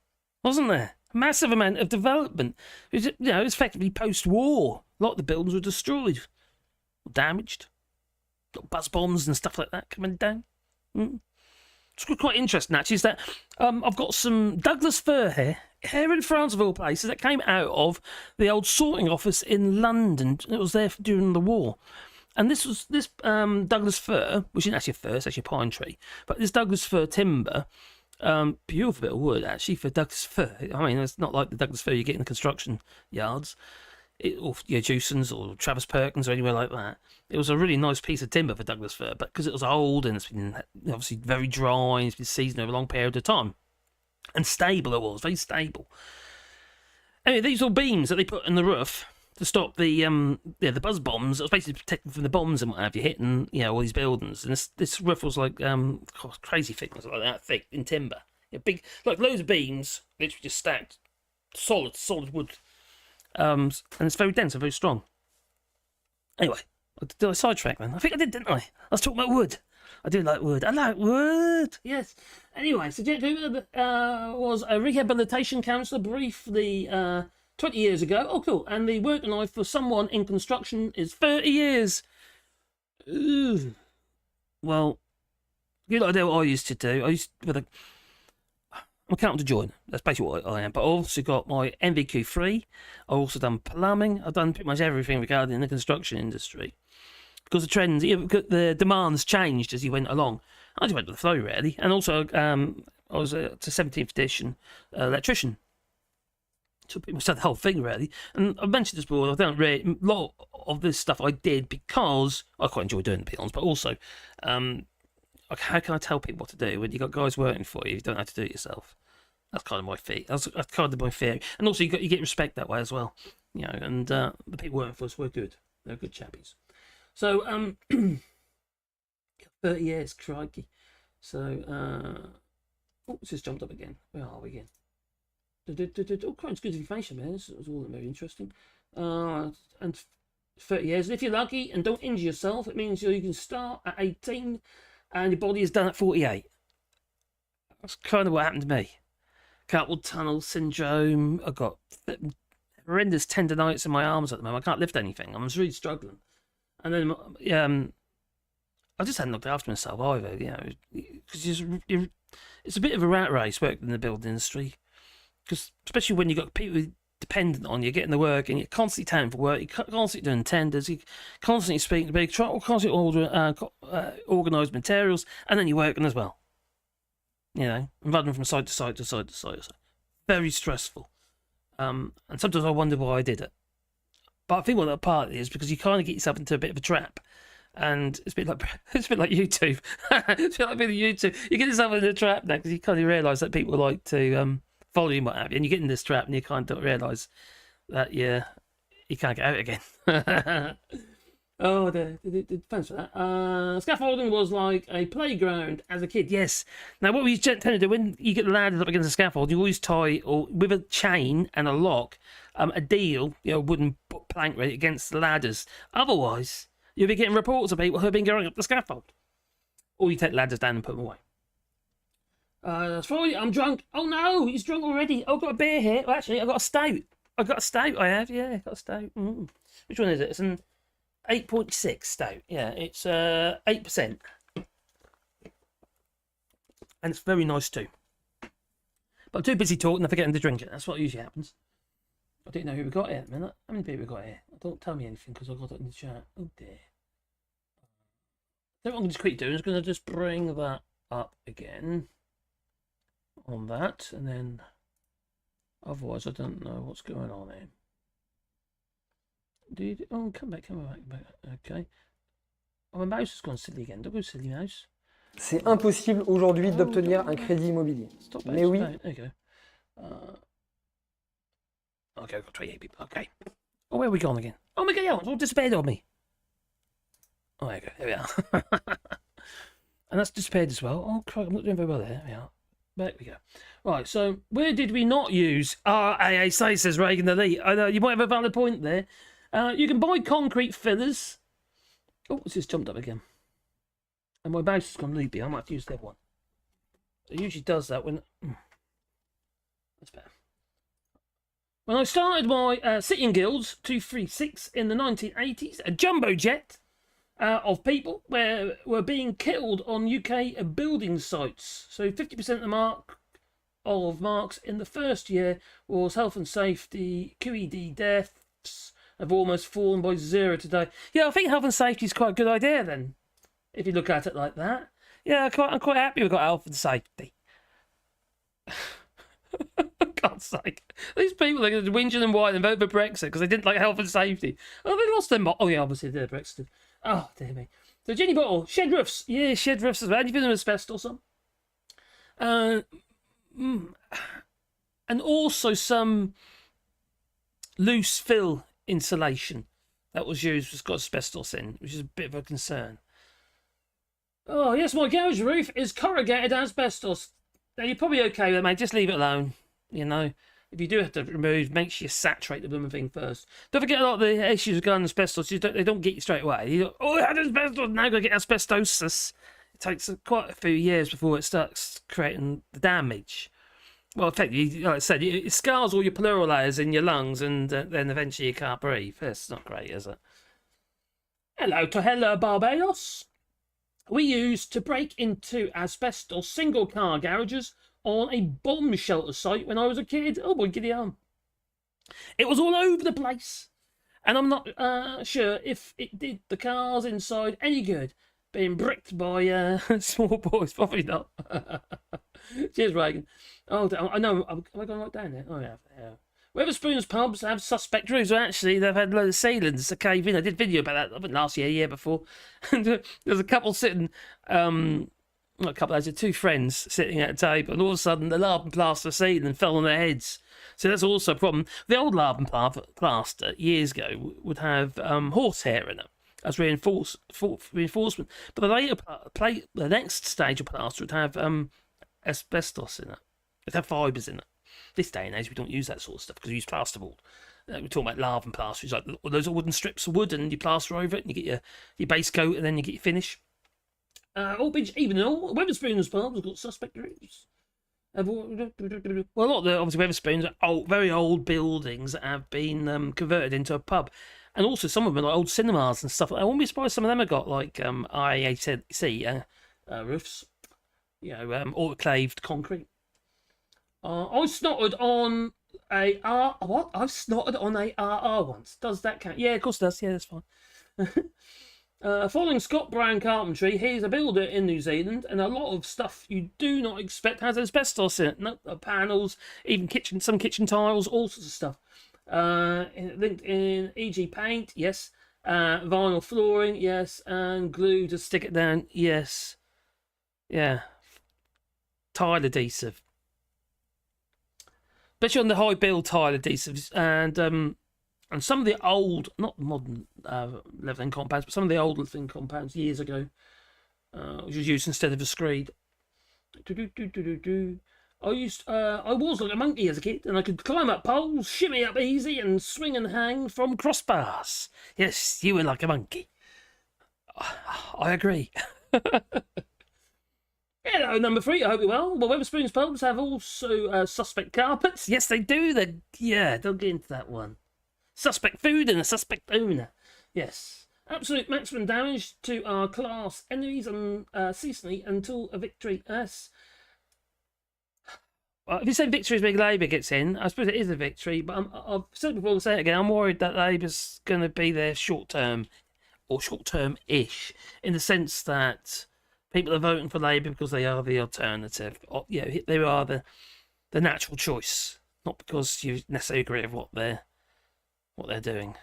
wasn't there? A massive amount of development. It's effectively post-war. A lot of the buildings were destroyed, or damaged. Got buzz bombs and stuff like that coming down. It's quite interesting, actually, is that I've got some Douglas fir here in France, of all places, that came out of the old sorting office in London. It was there during the war. And this Douglas fir, which isn't actually a fir, it's actually a pine tree, but this Douglas fir timber, beautiful bit of wood, actually, for Douglas fir. I mean, it's not like the Douglas fir you get in the construction yards, or Jewson's or Travis Perkins or anywhere like that. It was a really nice piece of timber for Douglas fir, but because it was old and it's been obviously very dry and it's been seasoned over a long period of time. And stable it was, very stable. Anyway, these are beams that they put in the roof to stop the buzz bombs. It was basically protecting from the bombs and what have you hitting all these buildings. And this roof was like crazy thickness, like that thick in timber. Big, like loads of beams, literally just stacked, solid wood. And it's very dense and very strong. Anyway, did I sidetrack then? I think I did, didn't I? I was talking about wood. I do like wood. I like wood. Yes. Anyway, so Jet was a rehabilitation counsellor briefly 20 years ago. Oh, cool. And the working life for someone in construction is 30 years. Ooh. Well, good idea what I used to do. I'm accountant to join. That's basically what I am. But I've also got my NVQ3. I've also done plumbing. I've done pretty much everything regarding the construction industry. Because the trends, the demands changed as you went along. I just went with the flow, really. And also, I was a 17th edition electrician. So pretty much done the whole thing, really. And I've mentioned this before, I don't really, a lot of this stuff I did because I quite enjoy doing the peons, but also, how can I tell people what to do when you've got guys working for you, you don't have to do it yourself? That's kind of my fear. That's kind of my fear. And also, you get respect that way as well. You know, and the people working for us were good. They're good chappies. So, 30 years, crikey. So, it's just jumped up again. Where are we again? All kinds of good information, man. This was all very interesting. And 30 years. And if you're lucky and don't injure yourself, it means you can start at 18 and your body is done at 48. That's kind of what happened to me. Carpal tunnel syndrome. I've got horrendous tendonitis in my arms at the moment. I can't lift anything. I'm really struggling. And then I just hadn't looked after myself either, you know, because it's a bit of a rat race working in the building industry. Because especially when you've got people dependent on you getting the work and you're constantly telling for work, you're constantly doing tenders, you're constantly speaking to people, constantly organising materials, and then you're working as well. You know, and running from side to side to side to side. Very stressful. And sometimes I wonder why I did it. But I think what that part is because you kind of get yourself into a bit of a trap. And it's a bit like YouTube. It's a bit like being YouTube. You get yourself into a trap now because you kind of realise that people like to follow you and what have you. And you get in this trap and you kind of don't realise that you can't get out again. Thanks for that. Scaffolding was like a playground as a kid. Yes. Now, what we tend to do when you get the ladders up against the scaffold, you always tie, or with a chain and a lock, a deal, wooden plank right against the ladders. Otherwise, you'll be getting reports of people who have been going up the scaffold. Or you take the ladders down and put them away. Sorry, I'm drunk. Oh no, he's drunk already. Oh, I've got a beer here. Well, actually, I've got a stout. I have, yeah, I've got a stout. Which one is it? It's an 8.6 stout. Yeah, it's 8%. And it's very nice too. But I'm too busy talking and forgetting to drink it. That's what usually happens. I didn't know who we got here at the minute. How many people we got here? Don't tell me anything because I got it in the chat. Oh dear. So what I'm just quickly doing is going to just bring that up again. On that. And then otherwise I don't know what's going on here. Come back. Okay. Oh, my mouse has gone silly again. Don't go silly, mouse. C'est impossible aujourd'hui d'obtenir un crédit immobilier. Stop, mais oui. There you go. Okay, I've got 28 people. Okay. Oh, where are we going again? Oh my god, it's all disappeared on me. Oh, there you go. There we are. And that's disappeared as well. Oh, crap, I'm not doing very well there. There we are. There we go. Right, so where did we not use RAAC, says Reagan Elite? I know you might have a valid point there. You can buy concrete fillers. Oh, it's just jumped up again. And my mouse has gone loopy. I might have to use that one. It usually does that when... That's better. When I started my sitting guilds, 236, in the 1980s, a jumbo jet of people were being killed on UK building sites. So 50% of marks in the first year was health and safety. QED deaths have almost fallen by 0 today. Yeah, I think health and safety is quite a good idea then, if you look at it like that. Yeah, I'm quite happy we've got health and safety. God's sake. These people are whinging and whining and vote for Brexit because they didn't like health and safety. Oh, they lost their... Oh, yeah, obviously they're Brexit. Oh, dear me. So, Jenny Bottle, shed roofs. Yeah, shed roofs as well. Anything with asbestos on? And also some loose fill insulation that was used was got asbestos in, which is a bit of a concern. Oh, yes, my garage roof is corrugated asbestos. Now, you're probably okay with it, mate. Just leave it alone. You know, if you do have to remove, make sure you saturate the blooming thing first. Don't forget a lot of the issues with going asbestos. They don't get you straight away. You go, oh, I had asbestos. Now I'm going to get asbestosis. It takes quite a few years before it starts creating the damage. Well, effectively, like I said, it scars all your pleural layers in your lungs, and then eventually you can't breathe. That's not great, is it? Hello, Barbados. We used to break into asbestos single car garages on a bomb shelter site when I was a kid. Oh boy, giddy arm. It was all over the place. And I'm not sure if it did the cars inside any good. Being bricked by small boys, probably not. Cheers, Reagan. Oh, I know. Am I going right down there? Oh, yeah. Wetherspoons pubs have suspect roofs. Well, actually, they've had loads of ceilings to cave in. I did a video about that, I think last year before. And there's a couple sitting, not a couple, there's two friends sitting at a table, and all of a sudden the lard and plaster ceiling fell on their heads. So that's also a problem. The old lard and plaster years ago would have horsehair in it as reinforcement. But the later the next stage of plaster would have asbestos in it. It'd have fibres in it. This day and age, we don't use that sort of stuff because we use plasterboard. We're talking about lard and plaster. It's like those wooden strips of wood, and you plaster over it, and you get your base coat, and then you get your finish. Even all Wetherspoons pubs have got suspect roofs. Well, a lot of the obviously Wetherspoons are very old buildings that have been converted into a pub, and also some of them are like old cinemas and stuff. I wouldn't be surprised some of them have got like IAC roofs, autoclaved concrete. I snotted on a what? I've snotted on a RR once. Does that count? Yeah, of course it does. Yeah, that's fine. Following Scott Brown Carpentry, he's a builder in New Zealand, and a lot of stuff you do not expect has asbestos in it. No, panels, even some kitchen tiles, all sorts of stuff. Linked in, e.g. paint, yes. Vinyl flooring, yes. And glue to stick it down, yes. Yeah. Tile adhesive. Especially on the high build tile adhesives, and some of the old, not modern leveling compounds, but some of the old leveling compounds years ago, which was used instead of a screed. I was like a monkey as a kid, and I could climb up poles, shimmy up easy, and swing and hang from crossbars. Yes, you were like a monkey. I agree. Hello, number 3. I hope you're well. Well, Wetherspoons pubs have also suspect carpets. Yes, they do. They'll get into that one. Suspect food and a suspect owner. Yes. Absolute maximum damage to our class enemies and ceaselessly until a victory. Yes. Well, if you say victory as big Labour gets in, I suppose it is a victory, but I've said it before, I'll say it again, I'm worried that Labour's going to be there short-term, or short-term-ish, in the sense that people are voting for Labour because they are the alternative. They are the natural choice, not because you necessarily agree with what they're doing.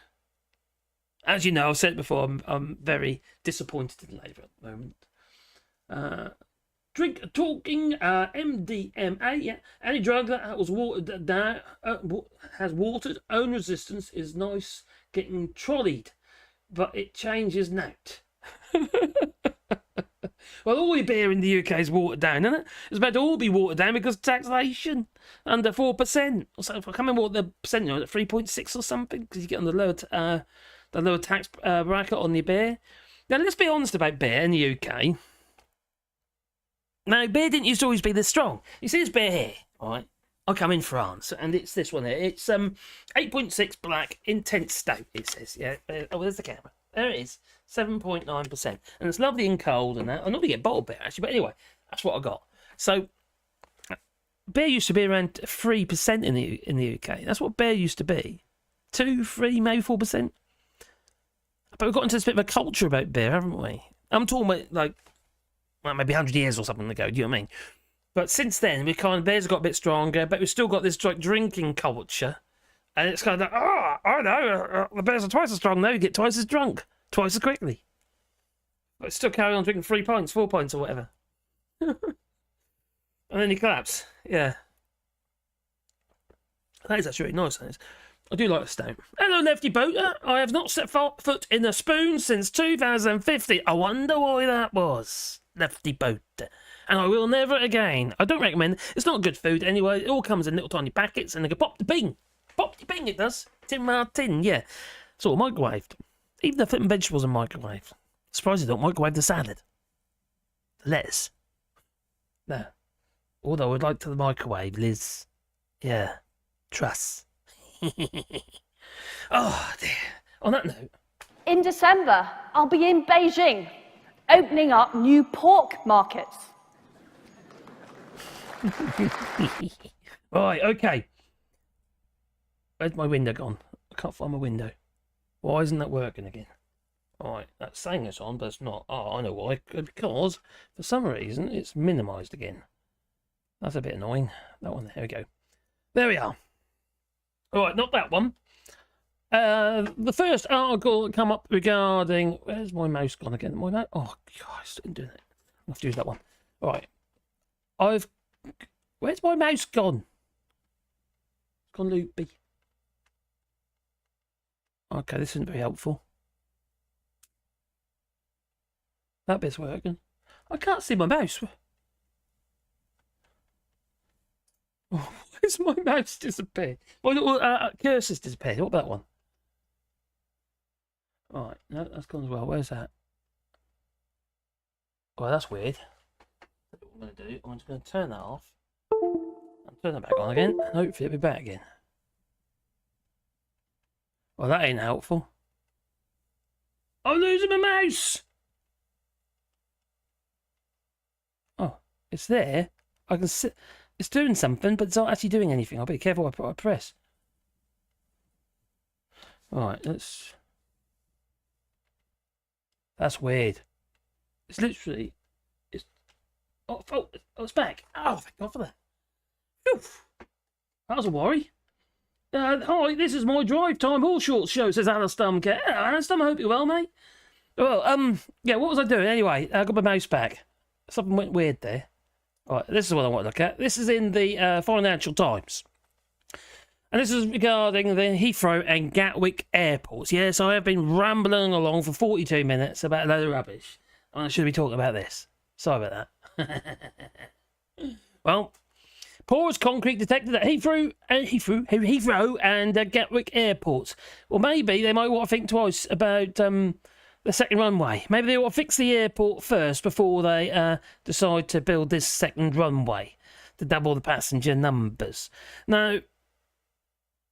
As you know, I've said it before, I'm very disappointed in Labour at the moment. Talking MDMA, yeah. Any drug that was watered down, has watered own resistance is nice getting trolleyed, but it changes note. Well, all your beer in the UK is watered down, isn't it? It's about to all be watered down because taxation under 4%. So I can't remember what the percent is, 3.6 or something, because you get on the lower tax bracket on your beer. Now, let's be honest about beer in the UK. Now, beer didn't used to always be this strong. You see this beer here, right? I come in France, and it's this one here. It's 8.6 black, intense stout, it says. Yeah. Oh, there's the camera. There it is. 7.9%. And it's lovely and cold and that. I normally get bottled beer, actually, but anyway, that's what I got. So, beer used to be around 3% in the UK. That's what beer used to be. 2, 3, maybe 4%. But we've got into this bit of a culture about beer, haven't we? I'm talking about, maybe 100 years or something ago, do you know what I mean? But since then, beers have got a bit stronger, but we've still got this drinking culture. And it's kind of like, I know, the beers are twice as strong now, you get twice as drunk, twice as quickly. But still carry on drinking 3 pints, 4 pints or whatever. And then you collapse, yeah. That is actually really nice, that is. I do like a stout. Hello, Lefty Boater. I have not set foot in a spoon since 2050. I wonder why that was, Lefty Boater. And I will never again. I don't recommend it. It's not good food anyway. It all comes in little tiny packets and they go pop the bing. Pop the bing, it does. Tin Martin, yeah. It's all microwaved. Even the flipping vegetables are microwaved. Surprised they don't microwave the salad. The lettuce. No. Although I'd like to the microwave, Liz. Yeah. Trust. Oh, dear. On that note. In December, I'll be in Beijing, opening up new pork markets. Right, okay. Where's my window gone? I can't find my window. Why isn't that working again? Alright, that's saying it's on, but it's not. Oh, I know why. Because, for some reason, it's minimised again. That's a bit annoying. That one. There we go. There we are. All right, not that one. The first article come up regarding... Where's my mouse gone again? My mouse... Oh, Christ, I didn't do that. I'll have to use that one. All right. Where's my mouse gone? It's gone loopy. Okay, this isn't very helpful. That bit's working. I can't see my mouse. Oh, where's my mouse disappeared? My little cursor's disappeared. What about that one? Alright, no, that's gone as well. Where's that? Oh, that's weird. What I'm going to do, I'm just going to turn that off. And turn that back on again. And hopefully it'll be back again. Well, that ain't helpful. I'm losing my mouse! Oh, it's there. I can see... It's doing something, but it's not actually doing anything. I'll be careful what I press. Alright, let's... That's weird. It's literally... Oh, it's back. Oh, thank God for that. Whew. That was a worry. Hi, this is my drive time all shorts show, says Alistair. Hello, Alistair, I hope you're well, mate. Well, yeah, what was I doing? Anyway, I got my mouse back. Something went weird there. All right, this is what I want to look at. This is in the Financial Times. And this is regarding the Heathrow and Gatwick airports. Yes, I have been rambling along for 42 minutes about a load of rubbish. And I should be talking about this. Sorry about that. Well, porous concrete detected at Heathrow and Gatwick airports. Well, maybe they might want to think twice about... the second runway. Maybe they want to fix the airport first before they decide to build this second runway to double the passenger numbers. Now,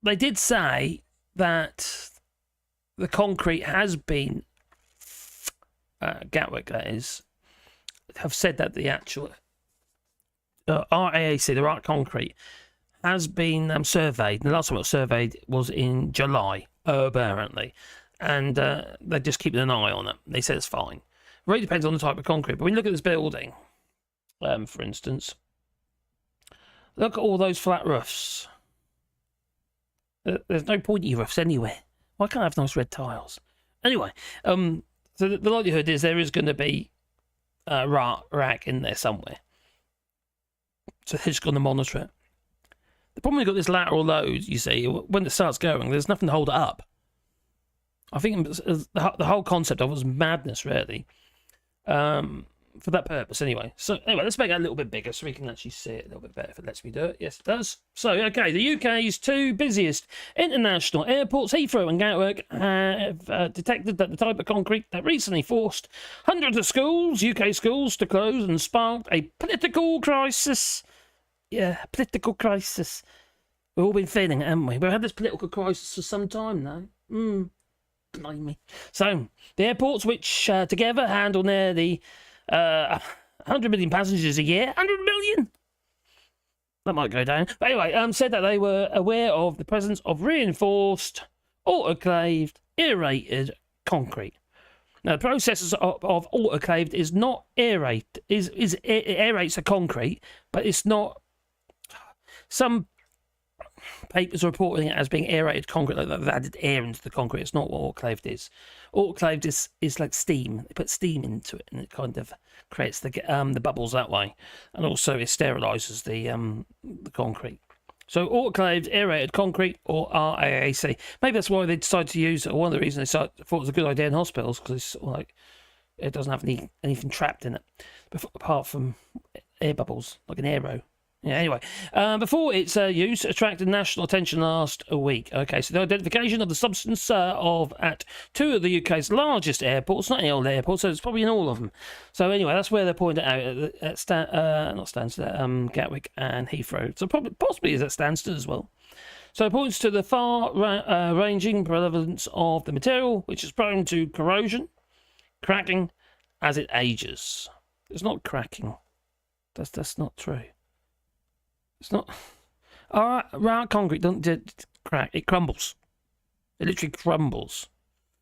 they did say that the concrete has been, Gatwick that is, have said that the actual RAAC, the Raac concrete, has been surveyed. The last time it was surveyed was in July, apparently. And they're just keeping an eye on it. They said it's fine. It really depends on the type of concrete. But when you look at this building, for instance, look at all those flat roofs. There's no pointy roofs anywhere. Why can't I have nice red tiles? Anyway, so the likelihood is there is going to be Raac in there somewhere. So they're just going to monitor it. The problem you've got this lateral load, you see, when it starts going, there's nothing to hold it up. I think the whole concept of it was madness, really, for that purpose, anyway. So, anyway, let's make it a little bit bigger so we can actually see it a little bit better if it lets me do it. Yes, it does. So, okay, the UK's two busiest international airports, Heathrow and Gatwick, have detected that the type of concrete that recently forced hundreds of schools, UK schools, to close and sparked a political crisis. Yeah, political crisis. We've all been feeling it, haven't we? We've had this political crisis for some time now. Blimey. So, the airports, which together handle nearly 100 million passengers a year, 100 million? That might go down. But anyway, said that they were aware of the presence of reinforced, autoclaved, aerated concrete. Now, the process of autoclaved is not aerate, it aerates the concrete, but it's not. Some papers are reporting it as being aerated concrete, like they've added air into the concrete. It's not what autoclaved is. Autoclaved is like steam. They put steam into it, and it kind of creates the bubbles that way, and also it sterilises the concrete. So autoclaved, aerated concrete, or RAAC. Maybe that's why they decided to use it. Or one of the reasons they thought it was a good idea in hospitals, because it's sort of like it doesn't have anything trapped in it, apart from air bubbles, like an aero. Yeah, anyway, before its use attracted national attention last week. Okay, so the identification of the substance at two of the UK's largest airports, not any old airports, so it's probably in all of them. So anyway, that's where they're pointing out at Gatwick and Heathrow. So possibly is at Stansted as well. So it points to the far-ranging prevalence of the material, which is prone to corrosion, cracking as it ages. It's not cracking. That's not true. It's not. Raac concrete doesn't crack. It crumbles. It literally crumbles.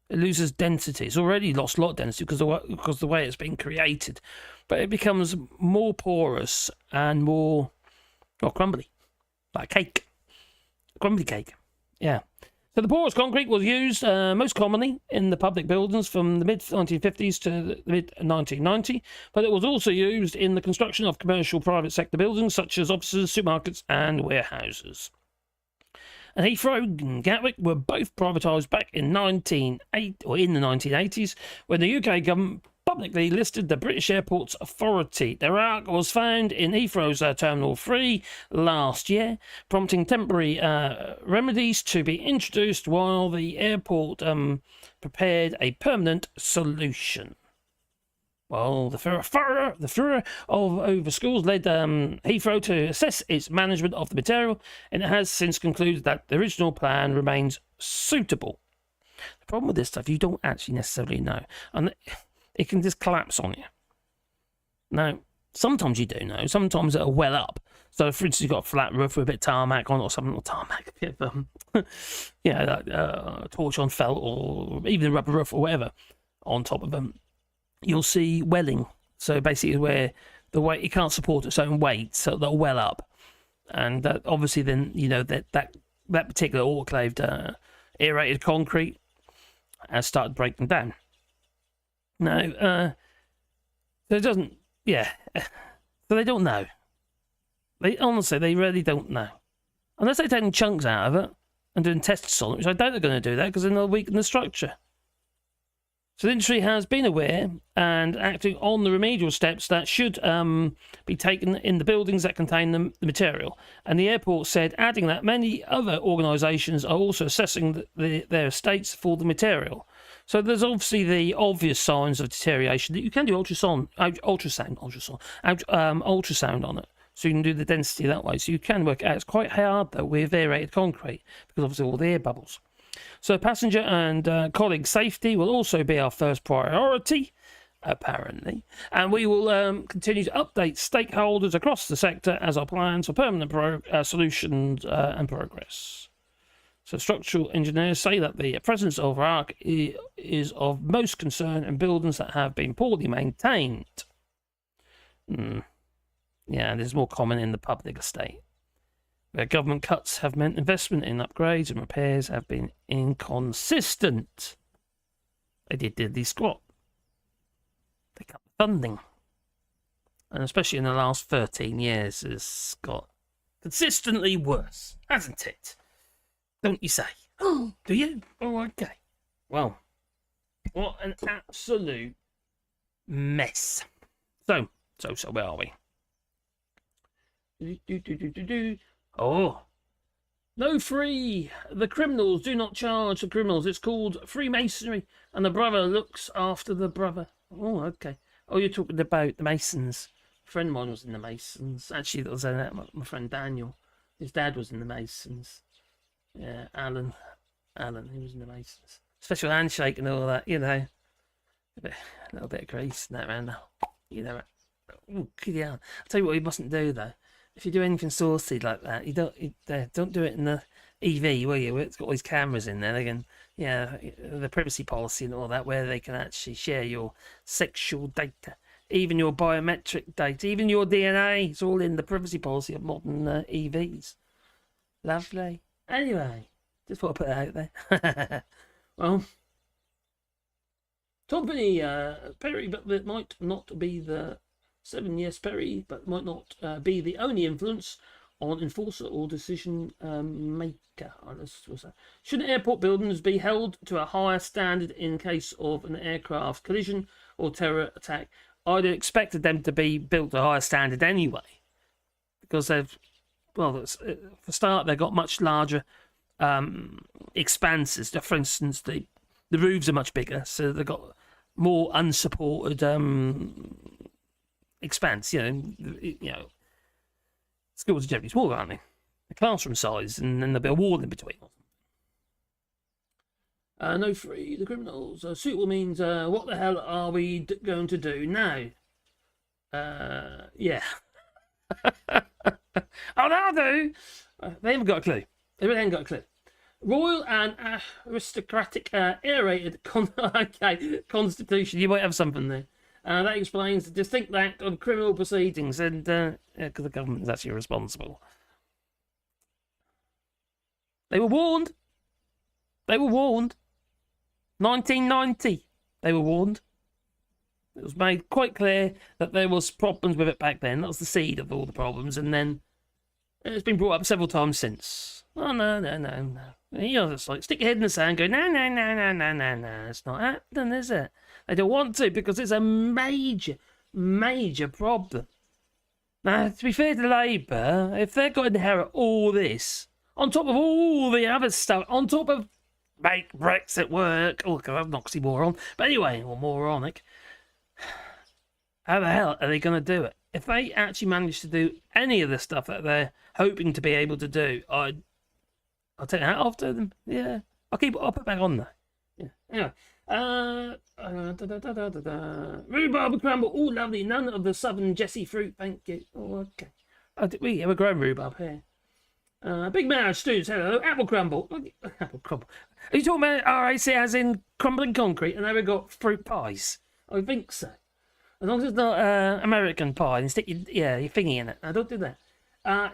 It loses density. It's already lost a lot of density because the way it's been created, but it becomes more porous and more Or crumbly. Like a cake. Crumbly cake. Yeah. So the porous concrete was used most commonly in the public buildings from the mid-1950s to the mid-1990, but it was also used in the construction of commercial private sector buildings such as offices, supermarkets and warehouses. And Heathrow and Gatwick were both privatised back in the 1980s when the UK government publicly listed the British Airports Authority. The Raac was found in Heathrow's Terminal 3 last year, prompting temporary remedies to be introduced while the airport prepared a permanent solution. Well, the furor over schools led Heathrow to assess its management of the material, and it has since concluded that the original plan remains suitable. The problem with this stuff, you don't actually necessarily know. And it can just collapse on you. Now, sometimes you do know. Sometimes it'll well up. So, for instance, you've got a flat roof with a bit of tarmac on, or something, or tarmac, a bit of, torch on felt, or even a rubber roof, or whatever, on top of them. You'll see welling. So, basically, where the weight, it can't support its own weight, so they'll well up. And obviously, then, that particular autoclaved aerated concrete has started breaking down. No, so it doesn't, so they don't know. They really don't know. Unless they're taking chunks out of it and doing tests on it, which I doubt they're going to do that because then they'll weaken the structure. So the industry has been aware and acting on the remedial steps that should be taken in the buildings that contain the material. And the airport said, adding that many other organisations are also assessing their estates for the material. So there's obviously the obvious signs of deterioration that you can do ultrasound on it. So you can do the density that way. So you can work it out. It's quite hard though with aerated concrete because obviously all the air bubbles. So passenger and colleague safety will also be our first priority, apparently. And we will continue to update stakeholders across the sector as our plans for permanent solutions and progress. So structural engineers say that the presence of Raac is of most concern in buildings that have been poorly maintained. Yeah, there's more common in the public estate, where government cuts have meant investment in upgrades and repairs have been inconsistent. They did diddly squat. They cut the funding. And especially in the last 13 years, it's got consistently worse, hasn't it? Don't you say? Oh, do you? Oh, okay. Well, what an absolute mess. So where are we? Oh. No free. The criminals do not charge the criminals. It's called Freemasonry, and the brother looks after the brother. Oh, okay. Oh, you're talking about the Masons. A friend of mine was in the Masons. Actually, that was my friend Daniel. His dad was in the Masons. Yeah, Alan, he was in the Masons. Special handshake and all that, a little bit of grease and that around, Ooh, yeah. I'll tell you what you mustn't do though. If you do anything saucy like that, you don't do it in the EV, will you? It's got all these cameras in there. They can, the privacy policy and all that, where they can actually share your sexual data, even your biometric data, even your DNA. It's all in the privacy policy of modern EVs. Lovely. Anyway, just thought I'd put that out there. Well, company Perry, but it might not be the 7 yes Perry, but might not be the only influence on enforcer or decision maker. Shouldn't airport buildings be held to a higher standard in case of an aircraft collision or terror attack? I'd have expected them to be built to a higher standard anyway, because they've, for start, they've got much larger expanses. For instance, the roofs are much bigger, so they've got more unsupported expanse. Schools are generally smaller, aren't they? The classroom size, and then there'll be a wall in between. No free the criminals. Suitable means what the hell are we going to do now? Yeah. Oh, that'll do. They haven't got a clue. They really haven't got a clue. Royal and aristocratic aerated constitution. You might have something there. That explains the distinct lack of criminal proceedings, and because the government is actually responsible. They were warned. They were warned. 1990. They were warned. It was made quite clear that there was problems with it back then. That was the seed of all the problems, and then it's been brought up several times since. Oh, no. You're just like, stick your head in the sand and go, no. It's not happening, is it? They don't want to because it's a major, major problem. Now, to be fair to Labour, if they've got to inherit all this, on top of all the other stuff, on top of make Brexit work, oh, God, I'm not moron, but anyway, or moronic, how the hell are they going to do it? If they actually manage to do any of the stuff that they're hoping to be able to do, I'll take that off to them. Yeah, I'll put it back on there. Yeah. Anyway, rhubarb crumble. Oh, lovely. None of the southern Jessie fruit. Thank you. Oh, okay. We're growing rhubarb here. Big Marriage Stews. Hello. Apple crumble. Apple crumble. Are you talking about RAC as in crumbling concrete? And then we've got fruit pies. I think so. As long as it's not American pie, and stick your thingy in it. I don't do that.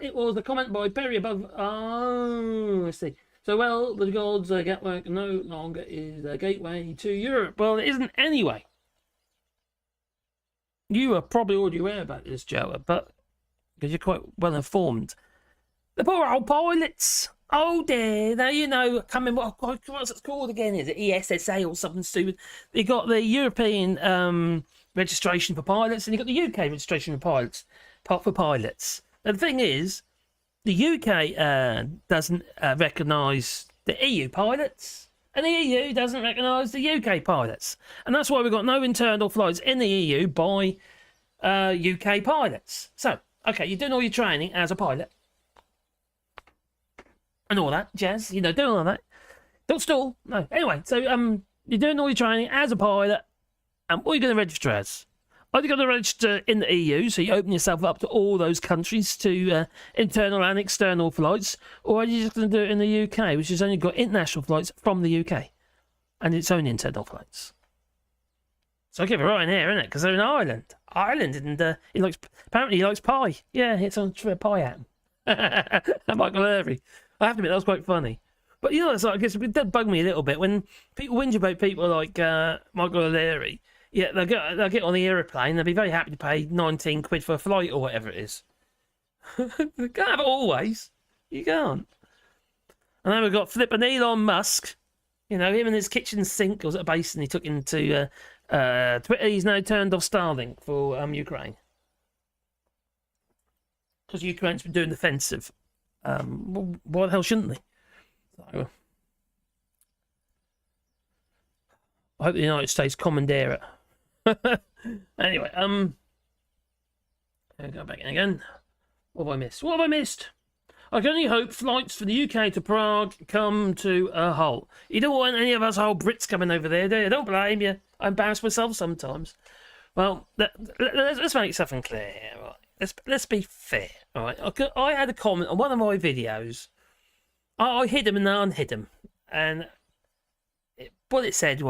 It was a comment by Perry above. Oh, I see. So, well, the gods Gatwick no longer is a gateway to Europe. Well, it isn't anyway. You are probably already aware about this, Joe, but because you're quite well informed. The poor old pilots. Oh dear. Now you know. What's it called again? Is it ESSA or something stupid? They got the European registration for pilots, and you got the UK registration for pilots. And the thing is, the UK doesn't recognise the EU pilots, and the EU doesn't recognise the UK pilots, and that's why we've got no internal flights in the EU by UK pilots. So, okay, you're doing all your training as a pilot, and all that jazz, you know, doing all that. Don't stall. No. Anyway, so you're doing all your training as a pilot, and what are you going to register as? Are you going to register in the EU, so you open yourself up to all those countries to internal and external flights, or are you just going to do it in the UK, which has only got international flights from the UK, and its own internal flights? So I give it right in here, isn't it? Because they're in Ireland, and apparently he likes pie. Yeah, it's on pie at him. And Michael Irving. I have to admit that was quite funny. But you know, it's like, I guess it does bug me a little bit when people whinge about people like Michael O'Leary. Yeah, they'll get on the aeroplane. They'll be very happy to pay 19 quid for a flight or whatever it is. You can't have it always. You can't. And then we've got flipping Elon Musk. You know, him and his kitchen sink was at a basin he took into Twitter. He's now turned off Starlink for Ukraine. Because Ukraine's been doing defensive. Why the hell shouldn't they? So, I hope the United States commandeer it. Anyway, I'll go back in again. What have I missed? I can only hope flights from the UK to Prague come to a halt. You don't want any of us old Brits coming over there, do you? Don't blame you. I embarrass myself sometimes. Well, let's make something clear here, right? Let's be fair, all right? I had a comment on one of my videos. I hid them and unhid them, and what it says,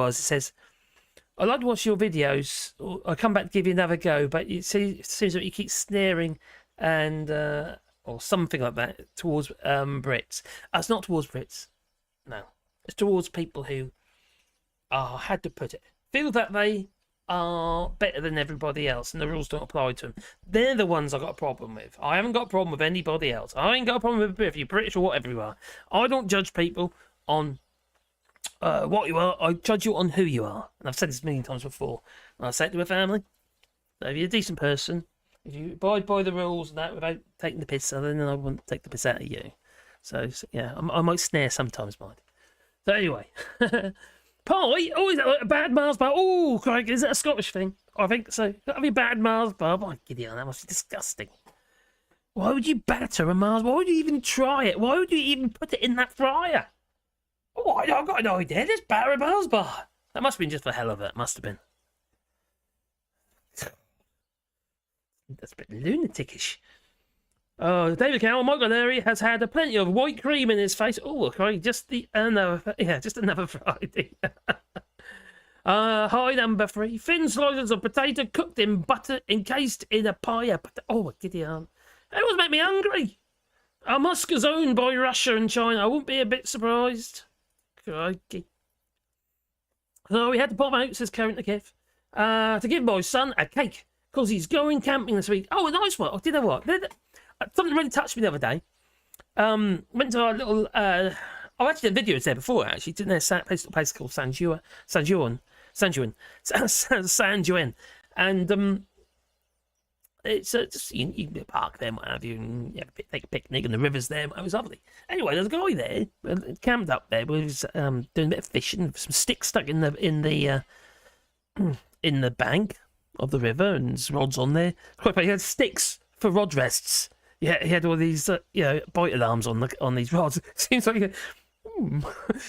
I like to watch your videos. I'll come back to give you another go, but it seems like you keep snaring and or something like that towards Brits. It's not towards Brits. No. It's towards people who how to put it, feel that they are better than everybody else and the rules don't apply to them. They're the ones I've got a problem with. I haven't got a problem with anybody else. I ain't got a problem with if you're British or whatever you are. I don't judge people on what you are. I judge you on who you are, and I've said this a million times before. And I say it to my family. So if you're a decent person, if you abide by the rules and that without taking the piss, then I wouldn't take the piss out of you. So yeah, I might snare sometimes, mind. So anyway, pie. Oh, is that like a bad Mars bar? Oh, Craig, is that a Scottish thing? I think so. That'd be a bad Mars bar. My Gideon, that must be disgusting. Why would you batter a Mars? Why would you even try it? Why would you even put it in that fryer? Oh, I've got an idea. Let's batter a Mars bar. That must have been just for the hell of it. Must have been. That's a bit lunaticish. Oh, David Cowell, Michael Larry has had plenty of white cream in his face. Oh, okay, just another Friday. Hi, number 3. Thin slices of potato cooked in butter, encased in a pie. Oh, giddy aunt. It was make me hungry. Our musk is owned by Russia and China. I wouldn't be a bit surprised. Crikey. So we had to pop out, says Karen to Kev, to give my son a cake, because he's going camping this week. Oh, a nice one. Oh, do you know what? Something really touched me the other day. Went to our little... I actually did videos there before, actually. Didn't there? A place called San Juan. And it's just you can park there, what have you, and take a picnic, and the river's there. It was lovely. Anyway, there's a guy there, camped up there, was doing a bit of fishing, with some sticks stuck in the bank of the river, and some rods on there. Quite funny. He had sticks for rod rests. Yeah, he had all these bite alarms on these rods. Seems like.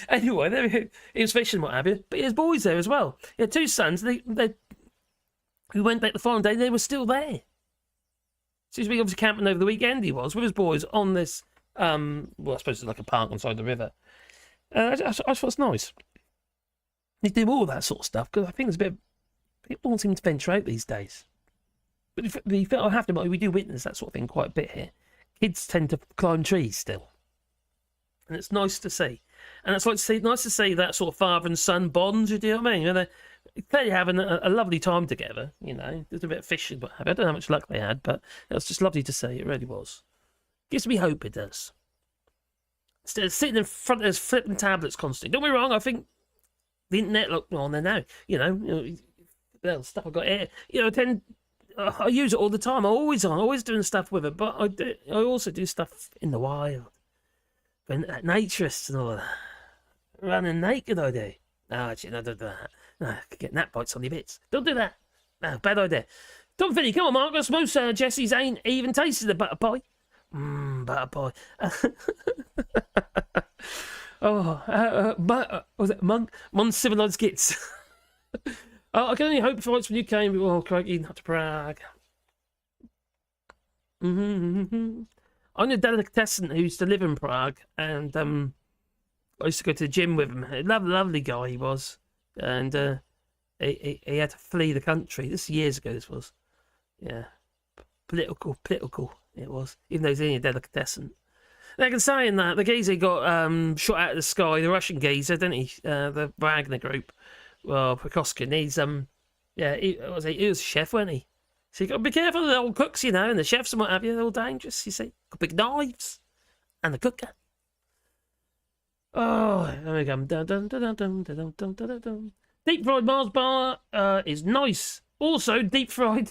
Anyway, there he was fishing, what have you. But he has boys there as well. He had 2 sons. They who went back the following day. They were still there. Seems to be obviously camping over the weekend. He was with his boys on this. Well, I suppose it's like a park on the side of the river. I thought it's nice. They do all that sort of stuff because I think there's a bit. People don't seem to venture out these days. But I have to admit, we do witness that sort of thing quite a bit here. Kids tend to climb trees still. And it's nice to see. And it's nice to see that sort of father and son bond, you know what I mean? They're clearly having a lovely time together, There's a bit of fishing, but I don't know how much luck they had, but it was just lovely to see. It really was. Gives me hope, it does. Instead of sitting in front of those flipping tablets constantly. Don't be wrong, I think the internet, look, on there now, the stuff I've got here, I use it all the time. I'm always doing stuff with it, but I also do stuff in the wild. Naturists and all that. Running naked, I do. No, actually, no, don't do that. No, I could get gnat bites on your bits. Don't do that. No, bad idea. Tom Finney, come on, Marcus. Most Jessie's ain't even tasted the butter pie. Butter pie. Was it Mon Civilized Gits? I can only hope flights from UK and crikey, not to Prague. I know a delicatessen who used to live in Prague, and I used to go to the gym with him. A lovely guy he was, and he had to flee the country. This years ago. This was, yeah, political. It was, even though he's in a delicatessen. They can say in that the geezer got shot out of the sky. The Russian geezer, didn't he? The Wagner group. Well, Prokoskin. He's he was a chef, wasn't he? So you got to be careful of the old cooks, and the chefs and what have you. They're all dangerous, you see. Got big knives. And the cooker. Oh, there we go. Deep fried Mars bar is nice. Also, deep fried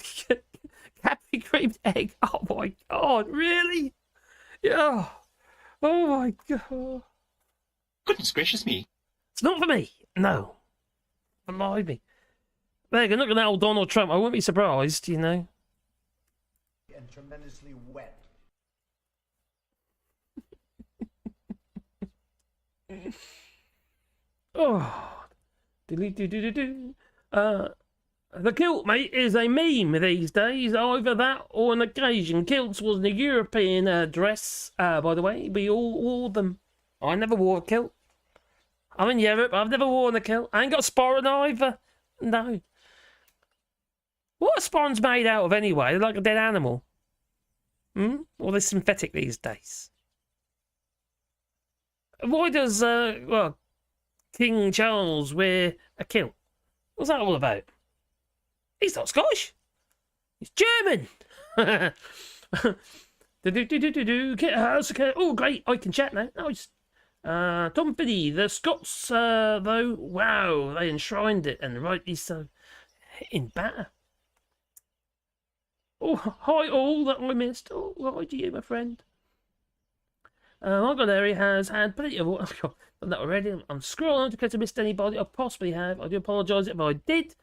Cadbury creamed egg. Oh my God, really? Yeah. Oh my God. Goodness gracious me. It's not for me. No. Believe me. There you go, look at that old Donald Trump. I wouldn't be surprised, And tremendously wet. Oh. The kilt, mate, is a meme these days. Either that or an occasion. Kilts was a European dress, by the way. We all wore them. I never wore a kilt. I'm in Europe. I've never worn a kilt. I ain't got a sporran either. No. What are sporrans made out of anyway? They're like a dead animal. Or they're synthetic these days. Why does King Charles wear a kilt? What's that all about? He's not Scottish. He's German. Oh, great. I can chat now. Nice. Tom Finney, the Scots, though, wow, they enshrined it, and rightly so. In batter. Oh, hi all that I missed. Oh, hi to you, my friend. Margaret Larry has had plenty of... I've done that already. I'm scrolling to catch I missed anybody. I possibly have. I do apologise if I did.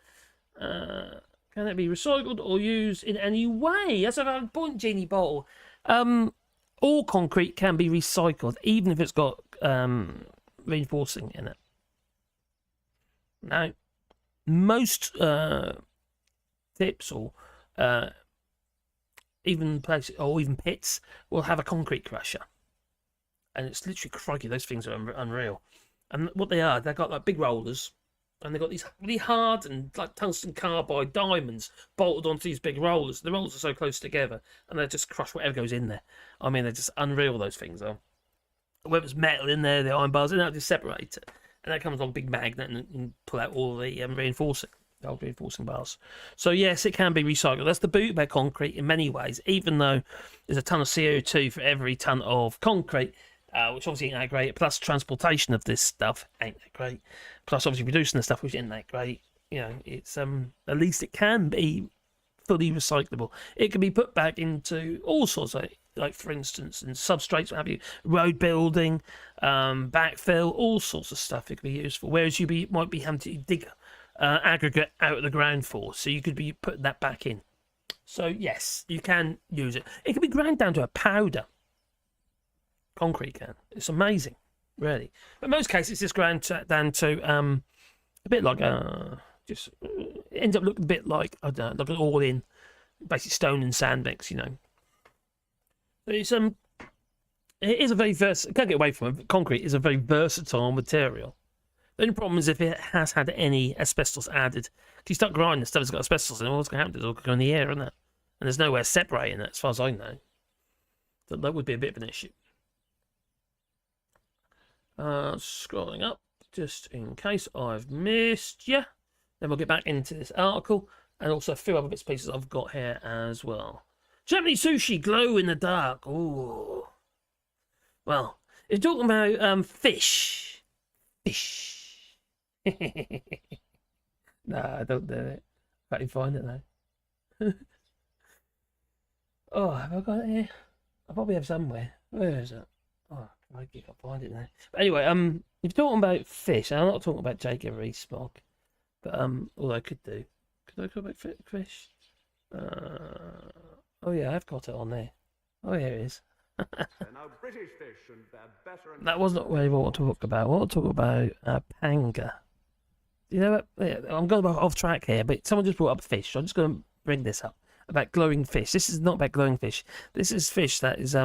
Can it be recycled or used in any way? That's a valid point, Jeannie Bottle. All concrete can be recycled, even if it's got reinforcing in it. Now, most tips or even places or even pits will have a concrete crusher, and it's literally crikey. Those things are unreal. And what they are, they've got like big rollers, And they've got these really hard and like tungsten carbide diamonds bolted onto these big rollers. The rollers are so close together, and they just crush whatever goes in there. I mean, they're just unreal, those things are. Whether it's metal in there, the iron bars, and they'll just separate it. And that comes along a big magnet and pull out all the old reinforcing bars. So yes, it can be recycled. That's the beauty about concrete in many ways, even though there's a ton of CO2 for every ton of concrete, which obviously ain't that great, plus transportation of this stuff ain't that great, plus obviously producing the stuff, which ain't that great. You know, it's at least it can be fully recyclable. It can be put back into all sorts of, like for instance, in substrates, what have you, road building, backfill, all sorts of stuff it can be used for. Whereas might be having to dig aggregate out of the ground for, so you could be putting that back in. So yes, you can use it. It can be ground down to a powder. Concrete can. It's amazing, really. But in most cases, it's just ground down to a bit like just it ends up looking a bit like, I don't know, like an all-in, basically stone and sand mix, you know. It's it is a very versatile. Can't get away from it. Concrete is a very versatile material. The only problem is if it has had any asbestos added. If you start grinding stuff that's got asbestos in it, what's going to happen? It's all going to go in the air, isn't it? And there's nowhere separating it, as far as I know. So that would be a bit of an issue. Scrolling up, just in case I've missed you. Then we'll get back into this article, and also a few other bits and pieces I've got here as well. Japanese sushi glow in the dark. Ooh. Well, if you're talking about fish. Nah, don't do it. I can't find it though. Oh, have I got it here? I probably have somewhere. Where is it? Oh, I can't find it now. But anyway, if you're talking about fish, I'm not talking about Jacob Rees-Mogg, but all I could do. Could I talk about fish? Oh yeah, I've got it on there. Oh, here it is. Now, British fish, and they're better. And That wasn't what I want to talk about. I want to talk about panga. You know what? Yeah, I'm going off track here, but someone just brought up fish, so I'm just going to bring this up about glowing fish. This is not about glowing fish. This is fish that is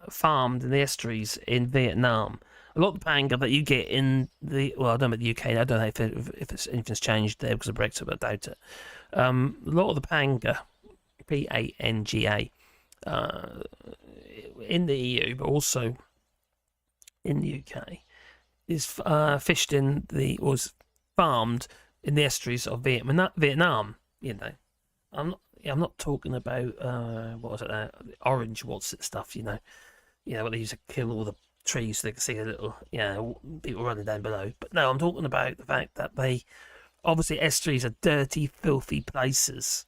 farmed in the estuaries in Vietnam. A lot of the panga that you get in I don't know about the UK. I don't know if anything's changed there because of Brexit, but I doubt it. A lot of the panga, Panga, in the EU, but also in the UK, is fished was farmed in the estuaries of Vietnam. You know, I'm not talking about what was it? Orange what's it stuff? You know what they used to kill all the trees so they could see a little people running down below. But no, I'm talking about the fact that they obviously estuaries are dirty, filthy places.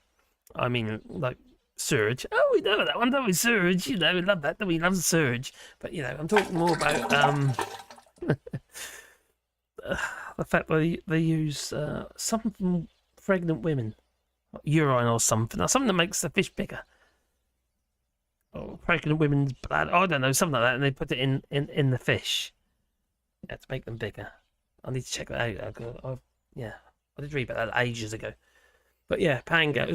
I mean, like sewage. Oh, we know that one, don't we? Sewage, we love that, don't we? Love the sewage. But I'm talking more about the fact that they use something from pregnant women, urine or something that makes the fish bigger. Or pregnant women's blood. I don't know, something like that, and they put it in the fish. To make them bigger. I need to check that out. I did read about that ages ago. But yeah, panga.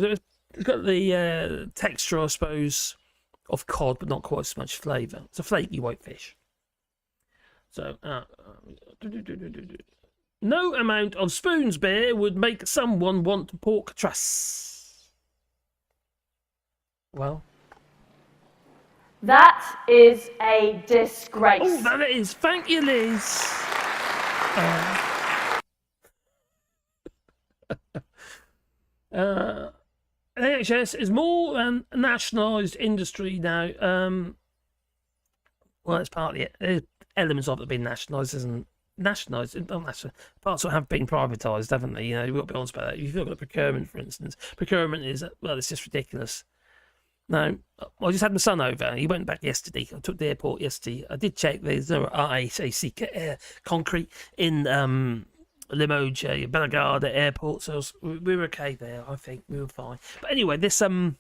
It's got the texture, I suppose, of cod, but not quite so much flavour. It's a flaky white fish. So, no amount of spoons beer would make someone want pork truss. Well, That is a disgrace. oh, that it is. Thank you, Liz. NHS is more than a nationalised industry now. Well, that's partly it. There's elements of it being nationalised, isn't nationalised. Parts of it have been privatised, haven't they? You've got to be honest about that. If you look at procurement, for instance, procurement is, well, it's just ridiculous. No, I just had my son over. He went back yesterday. I took the airport yesterday. I did check. There's no RAC concrete in Limoges, Bellegarde airport. So we were okay there. I think we were fine. But anyway, this son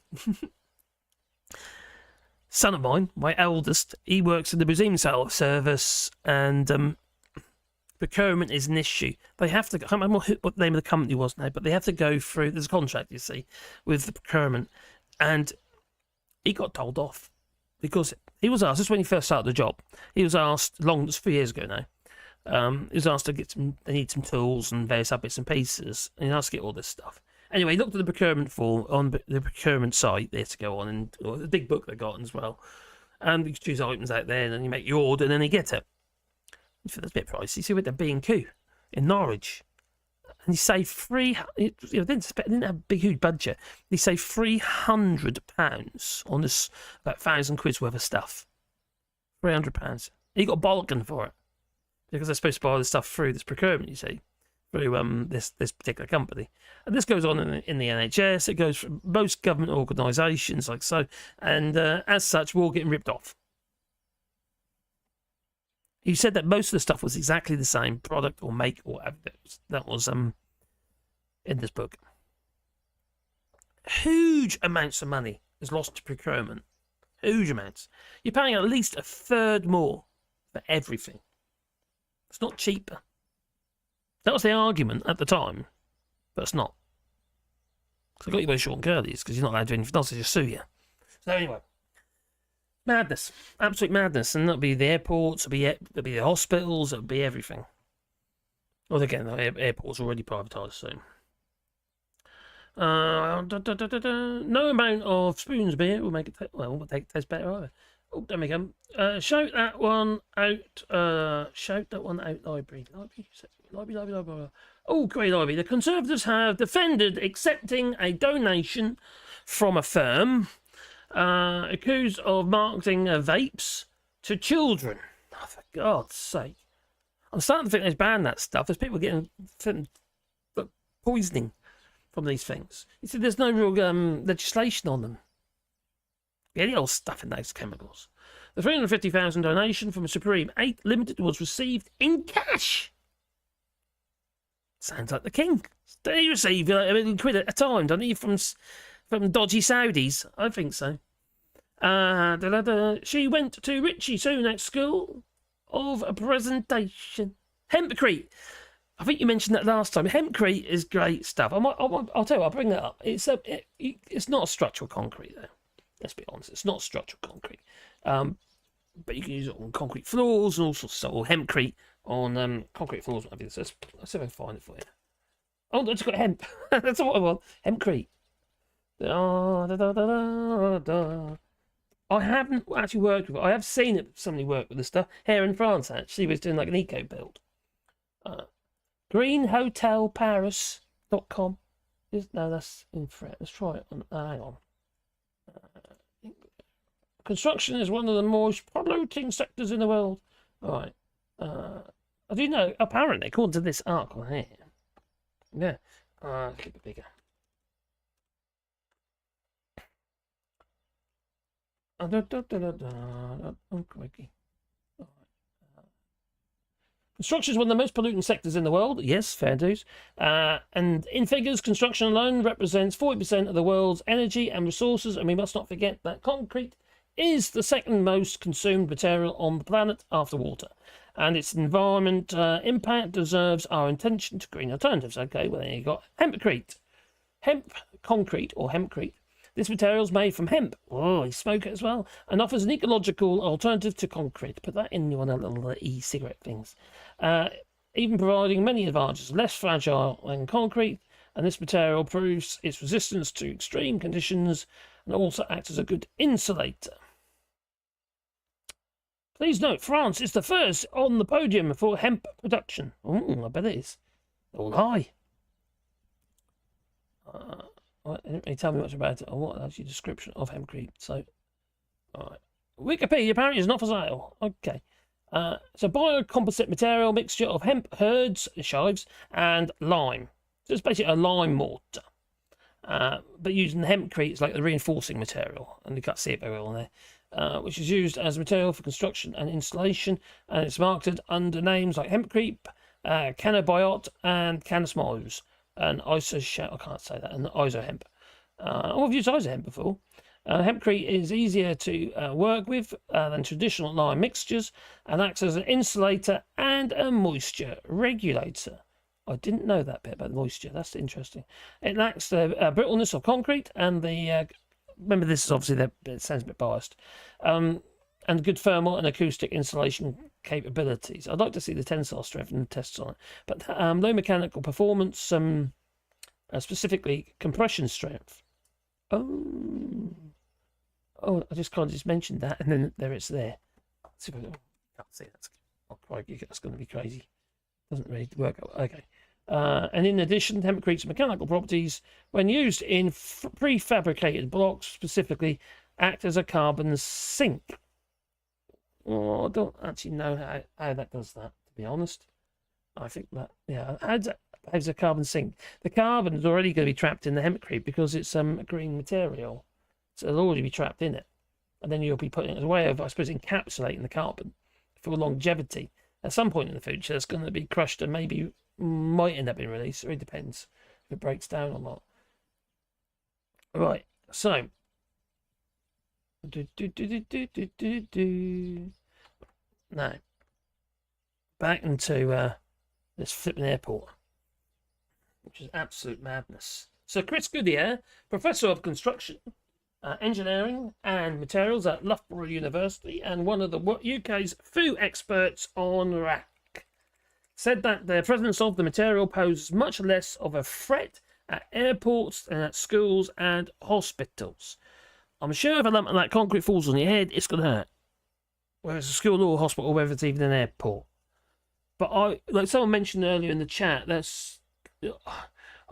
of mine, my eldest, he works in the museum service, and procurement is an issue. They have to. I can't remember what the name of the company was now, but they have to go through. There's a contract, you see, with the procurement, and he got told off because he was asked. This is when he first started the job. He was asked, 3 years ago now. He's asked to get some. They need some tools and various other bits and pieces, and he asked to get all this stuff. Anyway, he looked at the procurement form on the procurement site there to go on, and the big book they got as well. And you choose items out there, and then you make your order, and then you get it. That's a bit pricey. So he went to B&Q in Norwich, and he saved didn't have a big huge budget. He saved £300 on this about £1,000 worth of stuff. £300. He got a bargain for it because they're supposed to buy the stuff through this procurement. You see, through this particular company, and this goes on in the NHS. It goes for most government organisations like so, and as such, we're all getting ripped off. He said that most of the stuff was exactly the same product or make or whatever. That was in this book. Huge amounts of money is lost to procurement. Huge amounts. You're paying at least a third more for everything. It's not cheaper. That was the argument at the time, but it's not. Because I got you by short and curlies because you're not allowed to do anything else. They just sue you. So anyway. Madness, absolute madness, and that'll be the airports, it'll be the hospitals, it'll be everything. Well, again, the airport's already privatised, so. No amount of spoons beer will make it. Will take it taste better either. Oh, there we go. Shout that one out. Library. Oh, great library. The Conservatives have defended accepting a donation from a firm. Accused of marketing vapes to children. Oh, for God's sake. I'm starting to think they've banned that stuff. There's people getting poisoning from these things. You see, there's no real legislation on them. Any old stuff in those chemicals. The $350,000 donation from a Supreme 8 Limited was received in cash. Sounds like the king. Don't he receive like £1 million at a time, don't he, from dodgy Saudis? I think so. She went to Richie Sunak's School of a Presentation. Hempcrete. I think you mentioned that last time. Hempcrete is great stuff. I'll tell you, I'll bring that up. It's not a structural concrete, though. Let's be honest. It's not structural concrete. But you can use it on concrete floors and all sorts of stuff. Or hempcrete on concrete floors. Let's see if I can find it for you. Oh, I just got hemp. That's what I want. Hempcrete. I haven't actually worked with it. I have seen it. Somebody work with this stuff here in France. Actually, was doing like an eco build. greenhotelparis.com. No, that's in French. Let's try it. Hang on. Construction is one of the most polluting sectors in the world. All right. I do know. Apparently, according to this article here. Yeah. Keep it bigger. Oh, crikey. Construction is one of the most polluting sectors in the world. Yes, fair dues. And in figures, construction alone represents 40% of the world's energy and resources. And we must not forget that concrete is the second most consumed material on the planet after water. And its environment impact deserves our attention to green alternatives. Okay, well, there you got hempcrete. Hemp concrete or hempcrete. This material is made from hemp. Oh, you smoke it as well. And offers an ecological alternative to concrete. Put that in one of the little e-cigarette things. Even providing many advantages. Less fragile than concrete. And this material proves its resistance to extreme conditions and also acts as a good insulator. Please note, France is the first on the podium for hemp production. Oh, I bet it is. All high. It didn't really tell me much about it or what actually description of hempcrete. So, all right. Wikipedia apparently is not for sale. Okay. It's a biocomposite material mixture of hemp herds, chives, and lime. So it's basically a lime mortar. But using hempcrete is like the reinforcing material, and you can't see it very well there. Which is used as material for construction and installation, and it's marketed under names like hempcrete, cannabiot, and canismose, and I can't say that, and isohemp. I've used isohemp before. Hempcrete is easier to work with than traditional lime mixtures, and acts as an insulator and a moisture regulator. I didn't know that bit about the moisture. That's interesting. It lacks the brittleness of concrete and the remember, this is obviously it sounds a bit biased. and good thermal and acoustic insulation capabilities. I'd like to see the tensile strength and tests on it, but low mechanical performance, specifically compression strength. Oh, I just kind of just mentioned that, and then there it's there. Let's see if I can, can't see that's. Oh, crikey, that's going to be crazy. Doesn't really work out. Okay. And in addition, hempcrete's mechanical properties, when used in prefabricated blocks, specifically act as a carbon sink. Oh, I don't actually know how that does that, to be honest. I think that, yeah, how's a carbon sink? The carbon is already going to be trapped in the hempcrete because it's a green material. So it'll already be trapped in it. And then you'll be putting it as a way of, I suppose, encapsulating the carbon for longevity. At some point in the future, it's going to be crushed and maybe might end up being released. It really depends if it breaks down or not. Right, so. Now, back into this flipping airport, which is absolute madness. So Chris Goodyear, Professor of Construction, Engineering and Materials at Loughborough University and one of the UK's few experts on Raac, said that the presence of the material poses much less of a threat at airports than at schools and hospitals. I'm sure if a lump of that concrete falls on your head, it's going to hurt. Whether it's a school or a hospital, or whether it's even an airport. But like someone mentioned earlier in the chat, I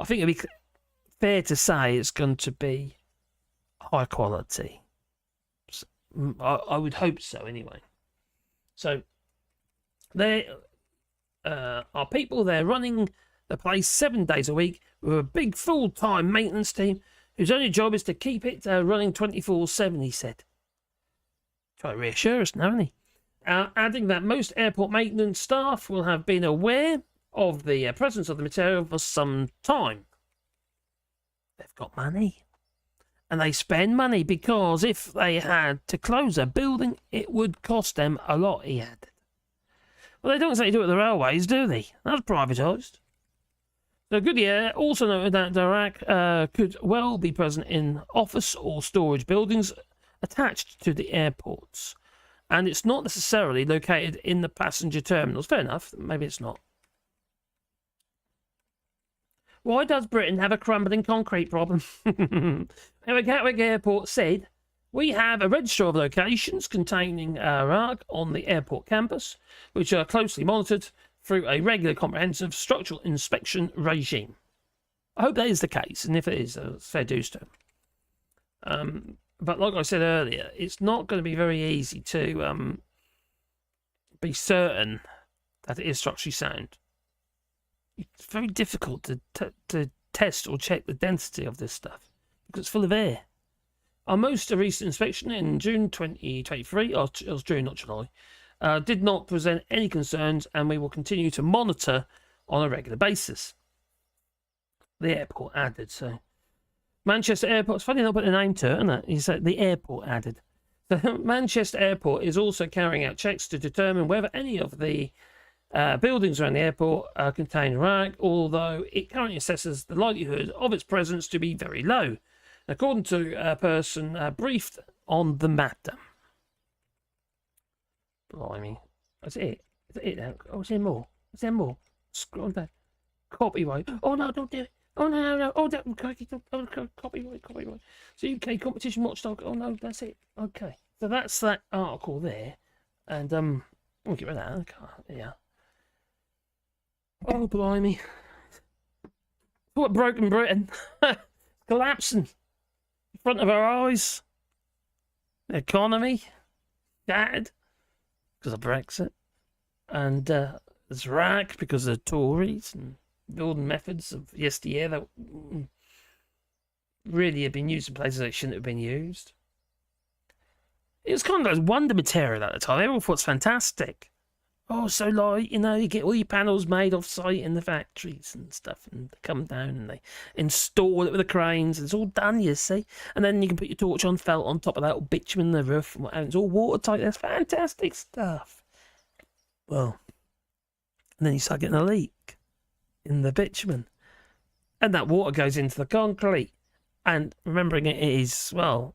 think it'd be fair to say it's going to be high quality. I would hope so anyway. So there are people there running the place 7 days a week with a big full-time maintenance team whose only job is to keep it running 24/7, he said. Try to reassure us now, isn't he? Adding that most airport maintenance staff will have been aware of the presence of the material for some time. They've got money. And they spend money because if they had to close a building, it would cost them a lot, he added. Well, they don't say do it at the railways, do they? That's privatised. So Goodyear also noted that the Raac could well be present in office or storage buildings attached to the airports. And it's not necessarily located in the passenger terminals. Fair enough, maybe it's not. Why does Britain have a crumbling concrete problem? Gatwick Airport said, we have a register of locations containing Raac on the airport campus, which are closely monitored through a regular comprehensive structural inspection regime. I hope that is the case, and if it is, it's fair dues to them. But like I said earlier, it's not going to be very easy to be certain that it is structurally sound. It's very difficult to test or check the density of this stuff because it's full of air. Our most recent inspection in June 2023, or it was June, not July, did not present any concerns, and we will continue to monitor on a regular basis. The airport added. So, Manchester Airport, it's funny not put a name to it, isn't it? He said the airport added. So, Manchester Airport is also carrying out checks to determine whether any of the buildings around the airport contain Raac, although it currently assesses the likelihood of its presence to be very low, according to a person briefed on the matter. Blimey. That's it. Is that it now? Oh, is there more? Is there more? Scroll down. Copyright. Oh, no, don't do it. Oh, no. Oh, that, copyright. So, UK Competition Watchdog. Oh, no, that's it. Okay. So that's that article there. And, we'll get rid of that. Yeah. Oh, blimey. What broken Britain? Collapsing. In front of our eyes. The economy. Shattered. Because of Brexit. And there's Raac because of the Tories and building methods of yesteryear that really have been used in places that shouldn't have been used. It was kind of like wonder material at the time. Everyone thought it's fantastic. Oh, so like, you get all your panels made off site in the factories and stuff, and they come down and they install it with the cranes, and it's all done, you see. And then you can put your torch on felt on top of that, or bitumen in the roof, and it's all watertight. That's fantastic stuff. Well, and then you start getting a leak in the bitumen, and that water goes into the concrete. And remembering it is, well,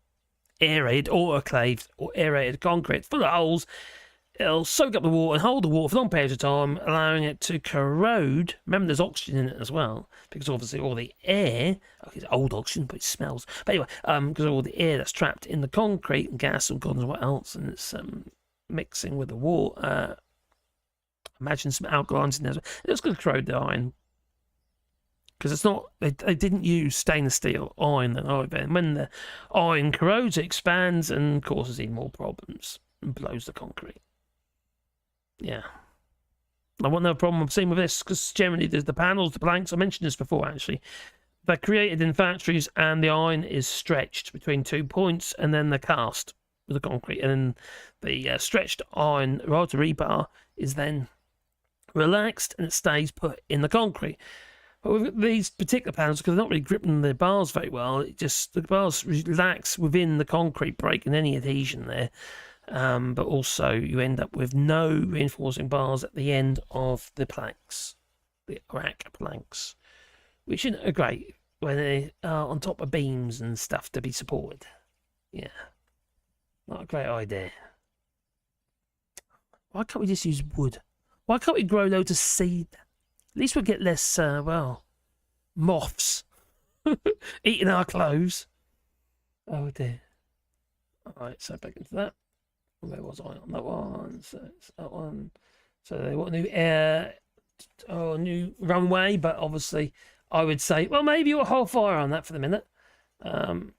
aerated, autoclaved, or aerated concrete full of holes. It'll soak up the water and hold the water for long periods of time, allowing it to corrode. Remember, there's oxygen in it as well, because obviously all the air, it's old oxygen, but it smells. But anyway, because all the air that's trapped in the concrete and gas and God knows what else, and it's mixing with the water. Imagine some alkalines in there. It's going to corrode the iron. Because it's not, they didn't use stainless steel iron then either. And when the iron corrodes, it expands and causes even more problems and blows the concrete. Yeah. I want no problem I've seen with this, because generally there's the panels, the planks, I mentioned this before actually, they're created in factories and the iron is stretched between 2 points and then they're cast with the concrete. And then the stretched iron rotor rebar is then relaxed and it stays put in the concrete. But with these particular panels, because they're not really gripping the bars very well, the bars relax within the concrete, breaking any adhesion there. But also you end up with no reinforcing bars at the end of the planks, the Raac planks, which are great when they are on top of beams and stuff to be supported. Yeah, not a great idea. Why can't we just use wood? Why can't we grow loads of seed? At least we'll get less, moths eating our clothes. Oh dear. Alright, so back into that. Where was I on that one? So it's that one. So they want new runway, but obviously I would say, well, maybe you'll hold fire on that for the minute. And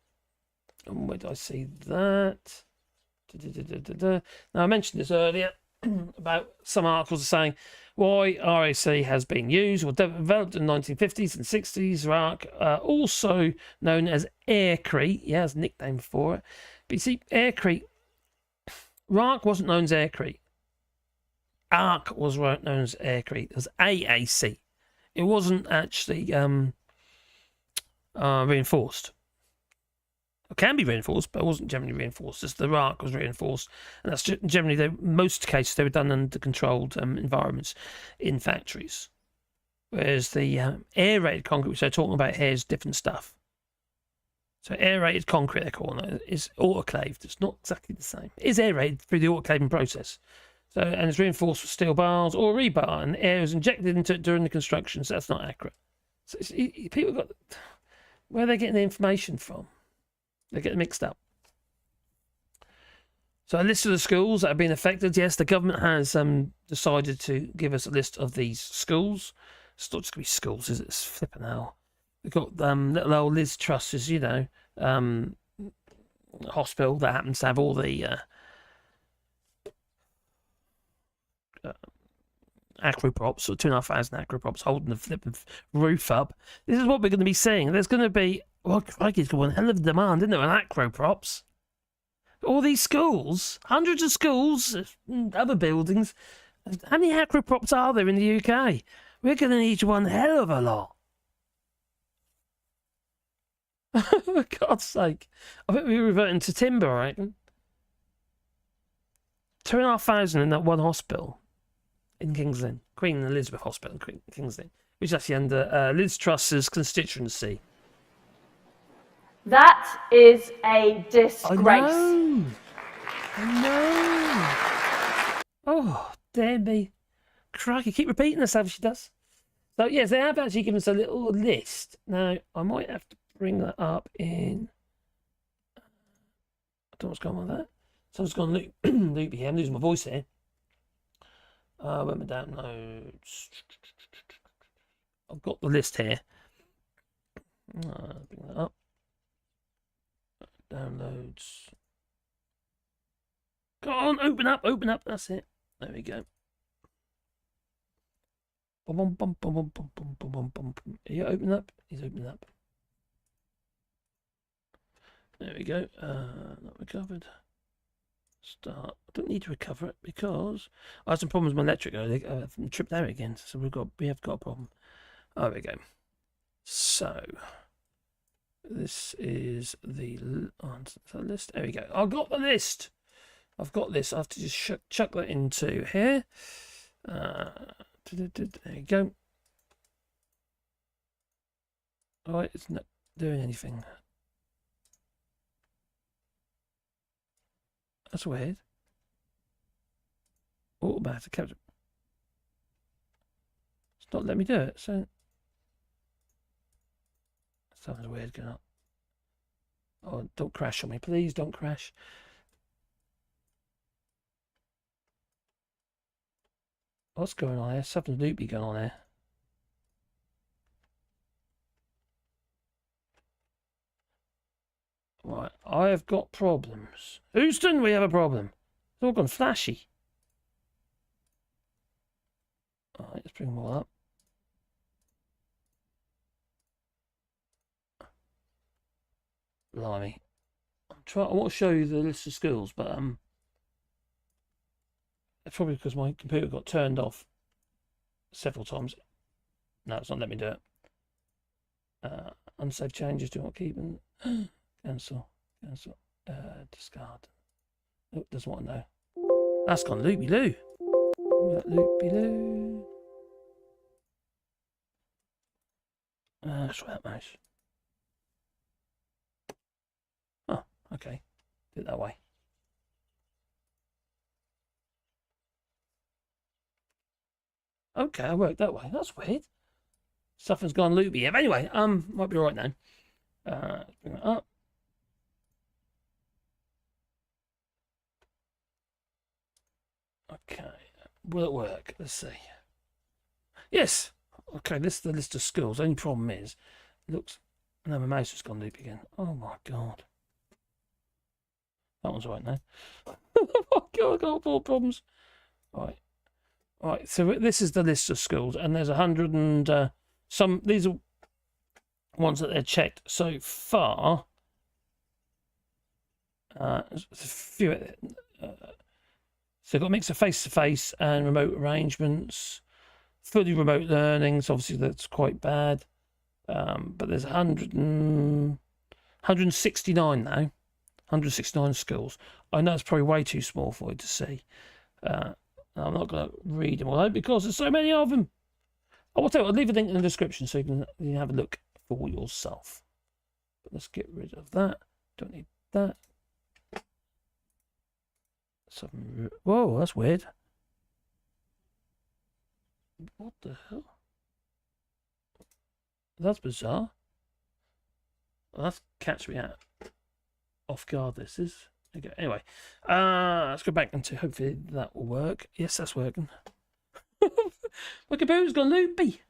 where did I see that? Now I mentioned this earlier about some articles are saying why Raac has been used or developed in the 1950s and 60s. Raac, also known as aircrete, yeah, as a nickname for it. But you see, aircrete, Raac wasn't known as aircrete. Arc was known as aircrete. It was AAC. It wasn't actually reinforced. It can be reinforced, but it wasn't generally reinforced. Just the Raac was reinforced, and that's generally most cases they were done under controlled environments in factories. Whereas the aerated concrete, which they're talking about here, is different stuff. So aerated concrete, they're calling it, is autoclaved. It's not exactly the same. It is aerated through the autoclaving process. So, and it's reinforced with steel bars or rebar, and air is injected into it during the construction. So that's not accurate. So people got, where are they getting the information from? They get mixed up. So a list of the schools that have been affected. Yes, the government has decided to give us a list of these schools. It's not just going to be schools, is it? It's flipping hell. We've got little old Liz Truss's, you know, hospital that happens to have all the acroprops, or 2,500 acroprops holding the flipping roof up. This is what we're going to be seeing. There's going to be, well, crikey, it's got one hell of a demand, isn't there, on acroprops? All these schools, hundreds of schools, other buildings. How many acroprops are there in the UK? We're going to need one hell of a lot. For God's sake. I think we're reverting to timber, I reckon. 2,500 in that one hospital in King's Lynn. Queen Elizabeth Hospital in King's Lynn, which is actually under Liz Truss's constituency. That is a disgrace. I know. Oh, dear me. Crikey, keep repeating herself, she does. So, yes, they have actually given us a little list. Now, I might have to bring that up in... I don't know what's going on with that. So I'm just going to loop here. I'm losing my voice here. Where are my downloads? I've got the list here. Bring that up. Downloads. Go on, open up. That's it. There we go. Are you open up? He's opening up. There we go. Not recovered. Start. I don't need to recover it because I had some problems with my electric earlier. I've tripped out again, so we have got a problem. There we go. So this is the list. There we go. I've got the list. I've got this. I have to just chuck that into here. There you go. Alright, it's not doing anything. That's weird. Automatic capture. It's not letting me do it, so... Sounds weird going on. Oh, don't crash on me, please, don't crash. What's going on here? Something loopy going on here. Right, I have got problems. Houston, we have a problem. It's all gone flashy. Alright, let's bring them all up. Blimey. I want to show you the list of skills, but it's probably because my computer got turned off several times. No, it's not letting me do it. Unsaved changes, do not keep them. Cancel. Discard. Oh, doesn't want to know. That's gone loopy loo. Loopy loo. That's right, mouse. Oh, okay. Do it that way. Okay, I worked that way. That's weird. Something's gone loopy here. Anyway, might be all right now. Let's bring it up. Okay, will it work? Let's see. Yes. Okay, this is the list of skills. Only problem is, it looks. No, my mouse has gone loopy again. Oh my god. That one's right now. Oh my god, I got more problems. Right. Right, so this is the list of schools, and there's 100 and some. These are ones that they're checked so far. There's a few. So they've got a mix of face-to-face and remote arrangements. Fully remote learning, so obviously that's quite bad. But there's 169 now. 169 schools. I know it's probably way too small for you to see. I'm not going to read them all out because there's so many of them. I'll leave a link in the description so you can have a look for yourself. But let's get rid of that. Don't need that. Whoa, that's weird. What the hell? That's bizarre. Well, that's catch me out off guard. This is okay. Anyway, let's go back into. Hopefully that will work. Yes, that's working. My computer's gone loopy.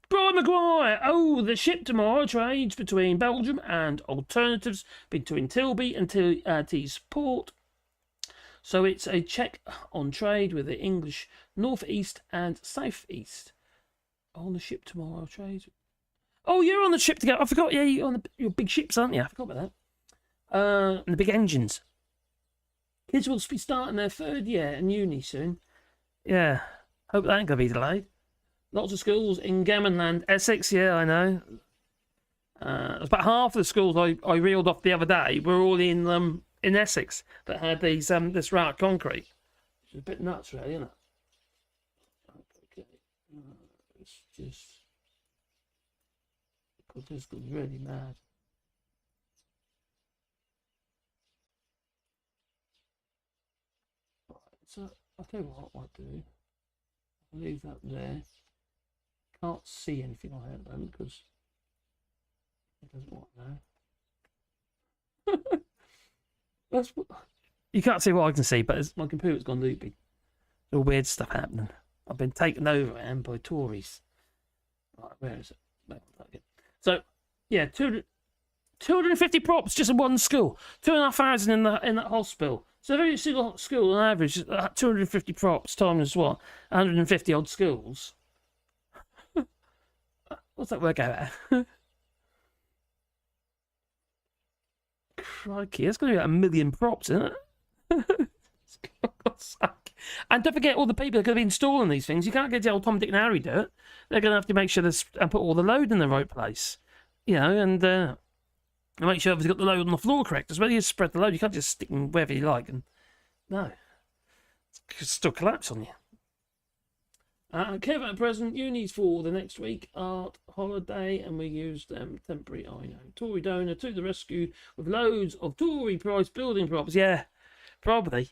Brian Maguire. Oh, the ship tomorrow trades between Belgium and alternatives between Tilby and T's Port. So it's a check on trade with the English northeast and southeast. On the ship tomorrow trade. Oh, you're on the ship together. I forgot. Yeah, you're on your big ships, aren't you? I forgot about that. And the big engines. Kids will be starting their third year in uni soon. Yeah. Hope that ain't going to be delayed. Lots of schools in Gammon Essex. Yeah, I know. About half of the schools I reeled off the other day were all in Essex that had these this Raac concrete. Which is a bit nuts, really, isn't it? Okay. It's just because this was really mad. Right, so I'll tell you what I might do. I'll leave that there. Can't see anything on it at the moment because it doesn't want now. You can't see what I can see, but my computer's gone loopy. There's all weird stuff happening. I've been taken over by Tories. Right, where is it? So, yeah, 250 props just in one school. 2,500 in that hospital. So every single school on average, 250 props times what? 150 odd schools. What's that work out at? Crikey, that's going to be like 1 million props, isn't it? And don't forget all the people that are going to be installing these things. You can't get the old Tom, Dick and Harry do it. They're going to have to make sure and put all the load in the right place. You know, and make sure they've got the load on the floor correct as well. You spread the load. You can't just stick them wherever you like. And no, it could still collapse on you. Kevin at present, unis for the next week, art, holiday, and we used temporary, I know. Tory donor to the rescue with loads of Tory price building props. Yeah, Probably.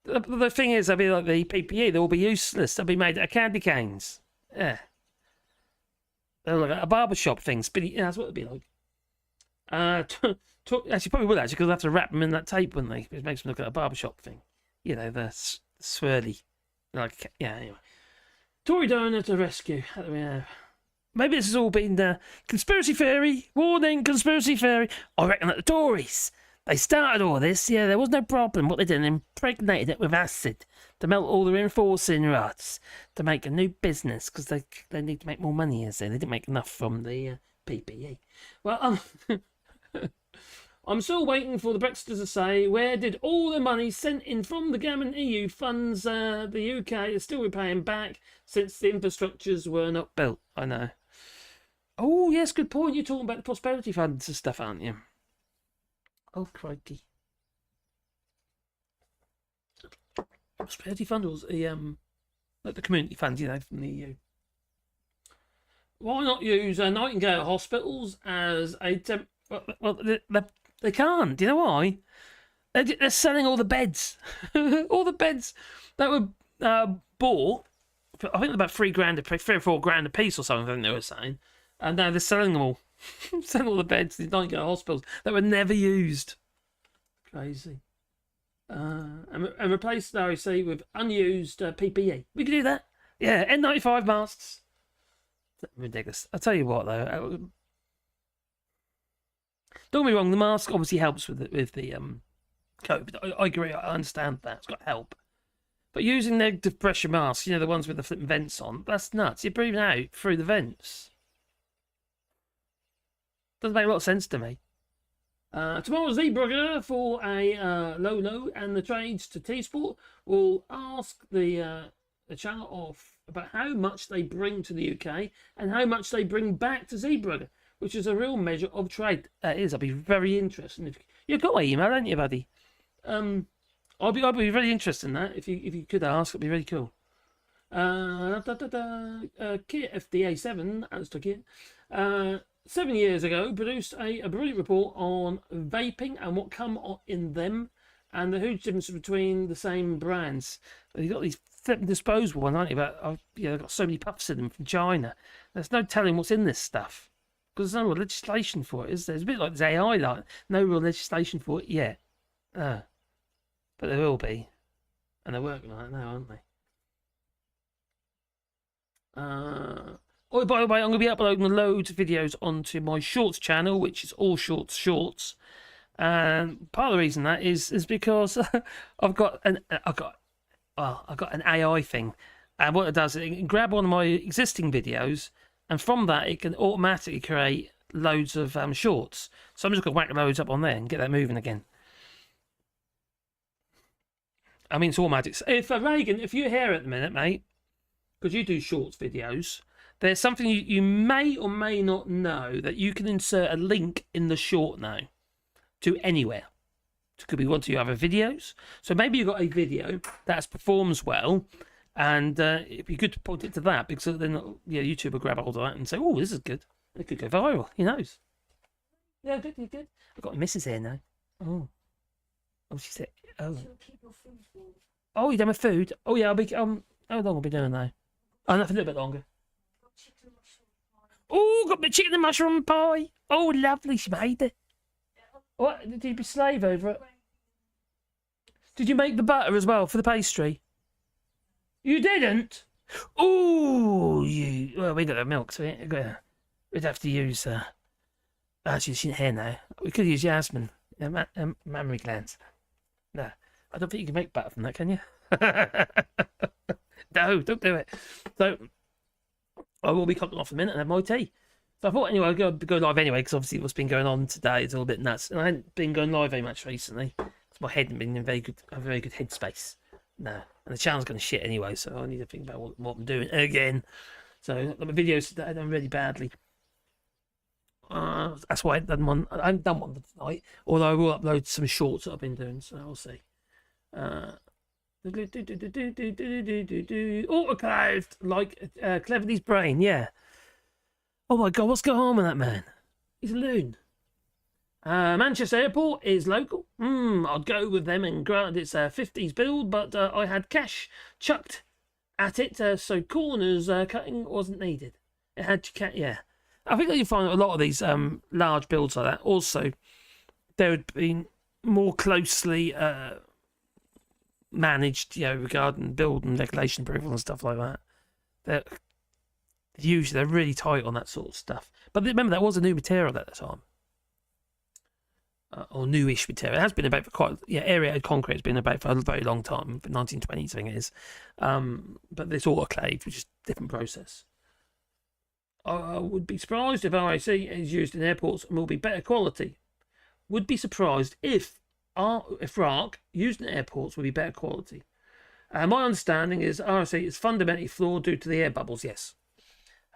The thing is, they'll be like the PPE. They'll be useless. They'll be made out of candy canes. Yeah. They're like a barbershop thing. Spinny. Yeah, that's what it'll be like. Actually, probably will, actually, because they'll have to wrap them in that tape, wouldn't they? It makes them look like a barbershop thing. You know, the swirly. Like, yeah, anyway. Tory donor to rescue. Maybe this has all been conspiracy theory. Warning, conspiracy theory. I reckon that the Tories, they started all this. Yeah, there was no problem. What they did, impregnated it with acid to melt all the reinforcing rods to make a new business, because they need to make more money, as they didn't make enough from the PPE. Well, I'm still waiting for the Brexiters to say, where did all the money sent in from the government EU funds the UK is still repaying back since the infrastructures were not built? I know. Oh, yes, good point. You're talking about the prosperity funds and stuff, aren't you? Oh, crikey. Prosperity fund was like the community fund, you know, from the EU. Why not use Nightingale hospitals as a well, they can't. Do you know why? They're selling all the beds. All the beds that were bought, I think about $3 or $4 a piece or something, I think they were saying. And now they're selling them all. Selling all the beds to the Nightingale hospitals that were never used. Crazy. And replace the REC with unused PPE. We could do that. Yeah, N95 masks. Ridiculous. I'll tell you what, though. Don't get me wrong, the mask obviously helps with the COVID. I agree, I understand that. It's got to help. But using negative pressure masks, you know, the ones with the flipping vents on, that's nuts. You're breathing out through the vents. Doesn't make a lot of sense to me. Tomorrow's Zeebrugge for a low, and the trades to T-Sport will ask the channel off about how much they bring to the UK and how much they bring back to Zeebrugge, which is a real measure of trade. That is. I'll be very interested. You've got my email, haven't you, buddy? I'll be really interested in that. If you could ask, it'd be really cool. Kit FDA 7, as to Kit, 7 years ago, produced a brilliant report on vaping and what come in them, and the huge difference between the same brands. You've got these disposable ones, aren't you? But they've got so many puffs in them from China. There's no telling what's in this stuff, because there's no real legislation for it, is there? It's a bit like this AI, like no real legislation for it yet. But there will be, and they're working on it now, aren't they? Oh, by the way, I'm going to be uploading loads of videos onto my Shorts channel, which is All Shorts. And part of the reason that is because I've got an AI thing, and what it does is it can grab one of my existing videos, and from that it can automatically create loads of shorts. So I'm just going to whack loads up on there and get that moving again. I mean, it's automatic. If Reagan, if you're here at the minute, mate, because you do shorts videos, there's something you may or may not know, that you can insert a link in the short now to anywhere. It could be one of your other videos. So maybe you've got a video that performs well, and it'd be good to point it to that, because then YouTube will grab hold of that and say, "Oh, this is good. It could go viral." Who knows? Yeah, good. I've got a missus here now. Oh, she said, "Oh, oh, you done with food? Oh yeah, I'll be how long will be doing now? Oh, nothing, a little bit longer." Oh, got the chicken and mushroom pie. Oh, lovely, she made it. What, did you be slave over it? Did you make the butter as well for the pastry? You didn't? Oh, well, we got the milk, so we'd have to use actually, she's here now. We could use Yasmin, mammary glands. No, I don't think you can make butter from that, can you? No, don't do it. So I will be cutting off a minute and have my tea. So I thought, anyway, I'd go live anyway, because obviously what's been going on today is a little bit nuts. And I hadn't been going live very much recently, because my head hadn't been in a very good headspace. No. And the channel's going to shit anyway, so I need to think about what I'm doing again. So my videos today are done really badly. That's why I haven't done one for tonight, although I will upload some shorts that I've been doing, so we'll see. Autoclaved, like Cleverly's brain, yeah. Oh my god, what's going on with that man? He's a loon. Manchester Airport is local. I'd go with them, and granted it's a 50s build, but I had cash chucked at it, so corners cutting wasn't needed. It had yeah. I think that you find a lot of these large builds like that. Also, there would be more closely managed, regarding build and regulation approval and stuff like that. They're really tight on that sort of stuff. But remember, that was a new material at the time. Or newish material. It has been about for quite... aerated concrete has been about for a very long time. For 1920s, I think it is. But this autoclaved, which is a different process. I would be surprised if RAC is used in airports and will be better quality. Would be surprised if Raac used in airports would be better quality. My understanding is RAC is fundamentally flawed due to the air bubbles, yes.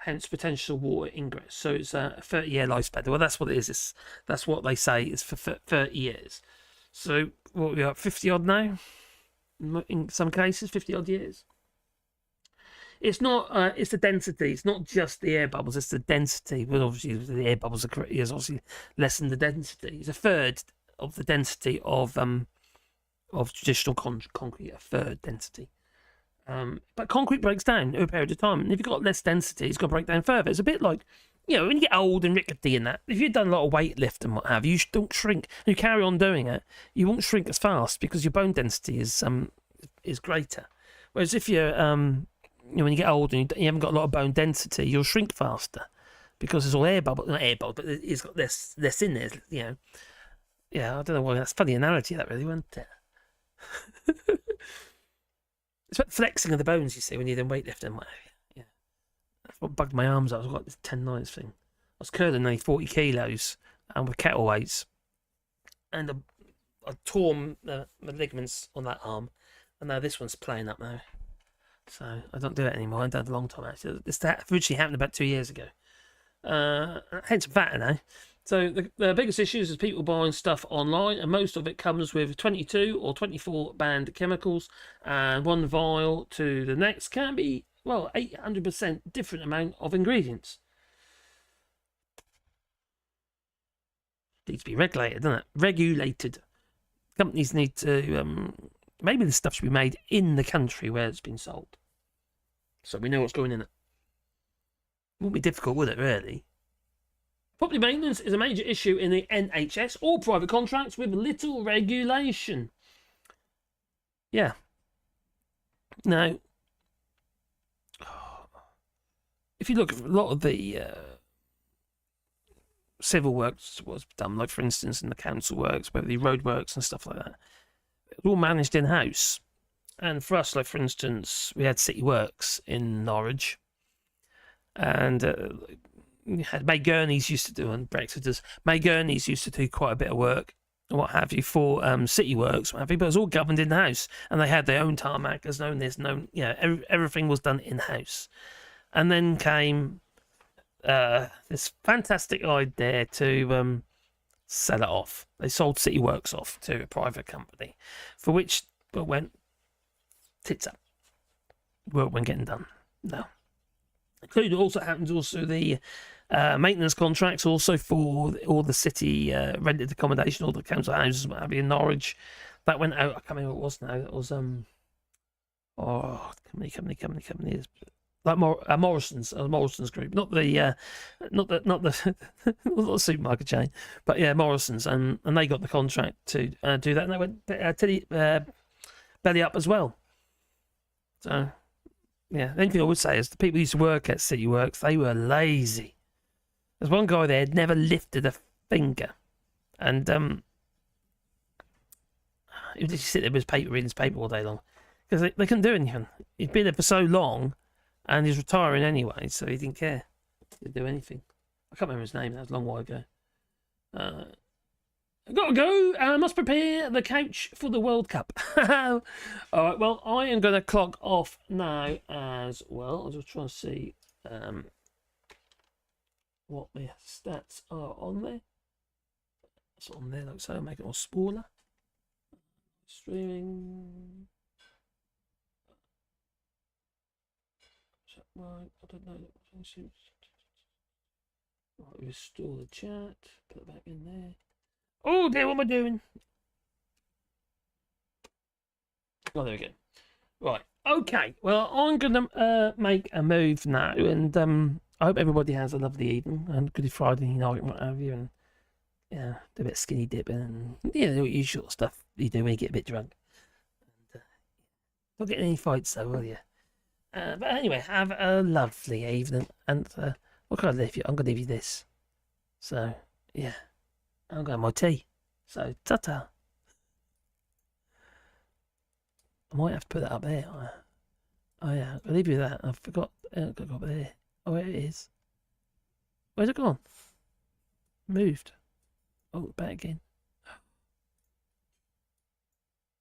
Hence potential water ingress. So it's a 30-year lifespan. Well, that's what it is. That's what they say is for 30 years. So what we got, 50-odd now? In some cases, 50-odd years. It's not. It's the density. It's not just the air bubbles. It's the density. Well, obviously, the air bubbles is obviously less than the density. It's a third of the density of traditional concrete. A third density. But concrete breaks down over a period of time, and if you've got less density, it's going to break down further. It's a bit like, when you get old and rickety and that. If you've done a lot of weight lift and what have you, don't shrink. And you carry on doing it, you won't shrink as fast because your bone density is greater. Whereas if you're when you get older and you haven't got a lot of bone density, you'll shrink faster because it's all air bubble, not air bubble, but it's got less in there. Yeah, I don't know why. That's a funny analogy, that really, wasn't it? It's about flexing of the bones, you see, when you're doing weightlifting. Yeah, that's what bugged my arms out. I've got this tendonitis thing. I was curling only 40 kilos and with kettle weights, and I tore my ligaments on that arm, and now this one's playing up now. So I don't do it anymore. I haven't done it a long time actually. This originally happened about 2 years ago. Hence I'm fatter now. So the biggest issues is people buying stuff online, and most of it comes with 22 or 24 banned chemicals, and one vial to the next can be, 800% different amount of ingredients. Needs to be regulated, doesn't it? Regulated. Companies need to, maybe this stuff should be made in the country where it's been sold, so we know what's going in it. Wouldn't be difficult, would it, really? Property maintenance is a major issue in the NHS or private contracts with little regulation. Yeah. Now, if you look at a lot of the civil works was done, like for instance in the council works, whether the road works and stuff like that, it was all managed in-house. And for us, like for instance, we had City Works in Norwich, and we had May Gurney's used to do, and Brexiters. May Gurney's used to do quite a bit of work and what have you for City Works, what have you, but it was all governed in house, and they had their own tarmac. Everything was done in house. And then came this fantastic idea to sell it off. They sold City Works off to a private company, for which went tits up. Work when getting done. No. Including also happens also the maintenance contracts also for all the city rented accommodation, all the council houses, what have you, in Norwich. That went out. I can't remember what it was now. It was company is like Morrison's group, not the not the supermarket chain, but yeah, Morrison's, and they got the contract to do that, and they went belly up as well. So yeah, the only thing I would say is the people who used to work at City Works, they were lazy. There's one guy there had never lifted a finger, and he would just sit there with his paper, reading his paper all day long, because they couldn't do anything. He'd been there for so long, and he's retiring anyway, so he didn't care. He didn't do anything. I can't remember his name. That was a long while ago. I've got to go. I must prepare the couch for the World Cup. All right, well, I am going to clock off now as well. I'll just try and see what the stats are on there. It's on there, like so. I'll make it more smaller. Streaming. Right, I don't know. Right, restore the chat. Put it back in there. Oh dear, what am I doing? Oh, there we go. Right. Okay. Well, I'm gonna make a move now, and I hope everybody has a lovely evening and good Friday night, and what have you, and yeah, do a bit of skinny dipping and the usual stuff you do when you get a bit drunk. And, don't get any fights though, will you? But anyway, have a lovely evening, and what can I leave you? I'm gonna leave you this. So yeah, I'm going to my tea. So ta-ta. I might have to put that up there. Oh yeah, I'll leave you with that. I forgot. I've got to go up there. Oh, there it is. Where's it gone? Moved. Oh, back again.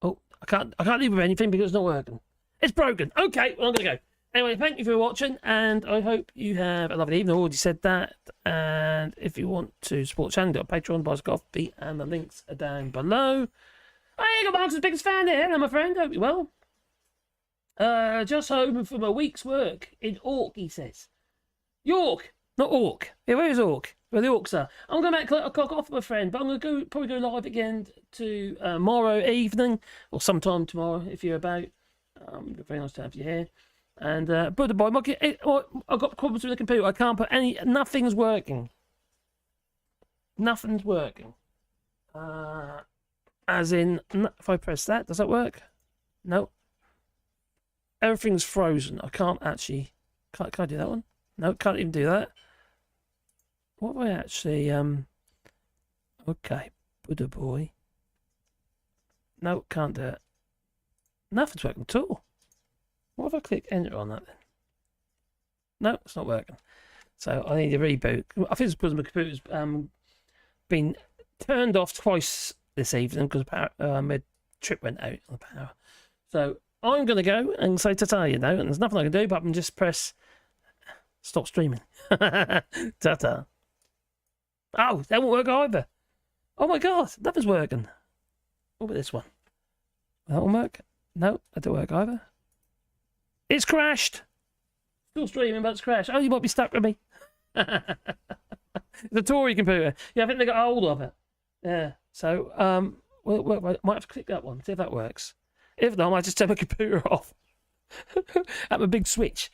Oh, I can't leave with anything because it's not working. It's broken. Okay, well I'm gonna go. Anyway, thank you for watching, and I hope you have a lovely evening. I already said that. And if you want to support the channel, go to Patreon, buy us coffee, and the links are down below. Hey, got Mark's biggest fan here. Hello, my friend. Hope you're well. Just home from a week's work in Ork, he says. York, not Ork. Yeah, where is Ork? Where the Orks are. I'm going to make a clock off, my friend, but I'm going to probably go live again tomorrow evening, or sometime tomorrow if you're about. Very nice to have you here. And but boy, I've got problems with the computer. I can't put nothing's working. Nothing's working. As in, if I press that, does that work? No. Everything's frozen. I can't actually. Can I do that one? No, can't even do that. What do I actually? Okay, Buddha boy. No, can't do it. Nothing's working at all. What if I click enter on that then? No, it's not working. So I need a reboot. I think it's because my computer's been turned off twice this evening because my trip went out on the power. So I'm going to go and say ta-ta, and there's nothing I can do but I can just press stop streaming. Ta-ta. Oh, that won't work either. Oh my god, nothing's working. What about this one? That won't work? No, that don't work either. It's crashed. Still streaming, but it's crashed. Oh, you might be stuck with me. The Tory computer. Yeah, I think they got hold of it. Yeah. So, I might have to click that one, see if that works. If not, I might just turn my computer off. At my big switch.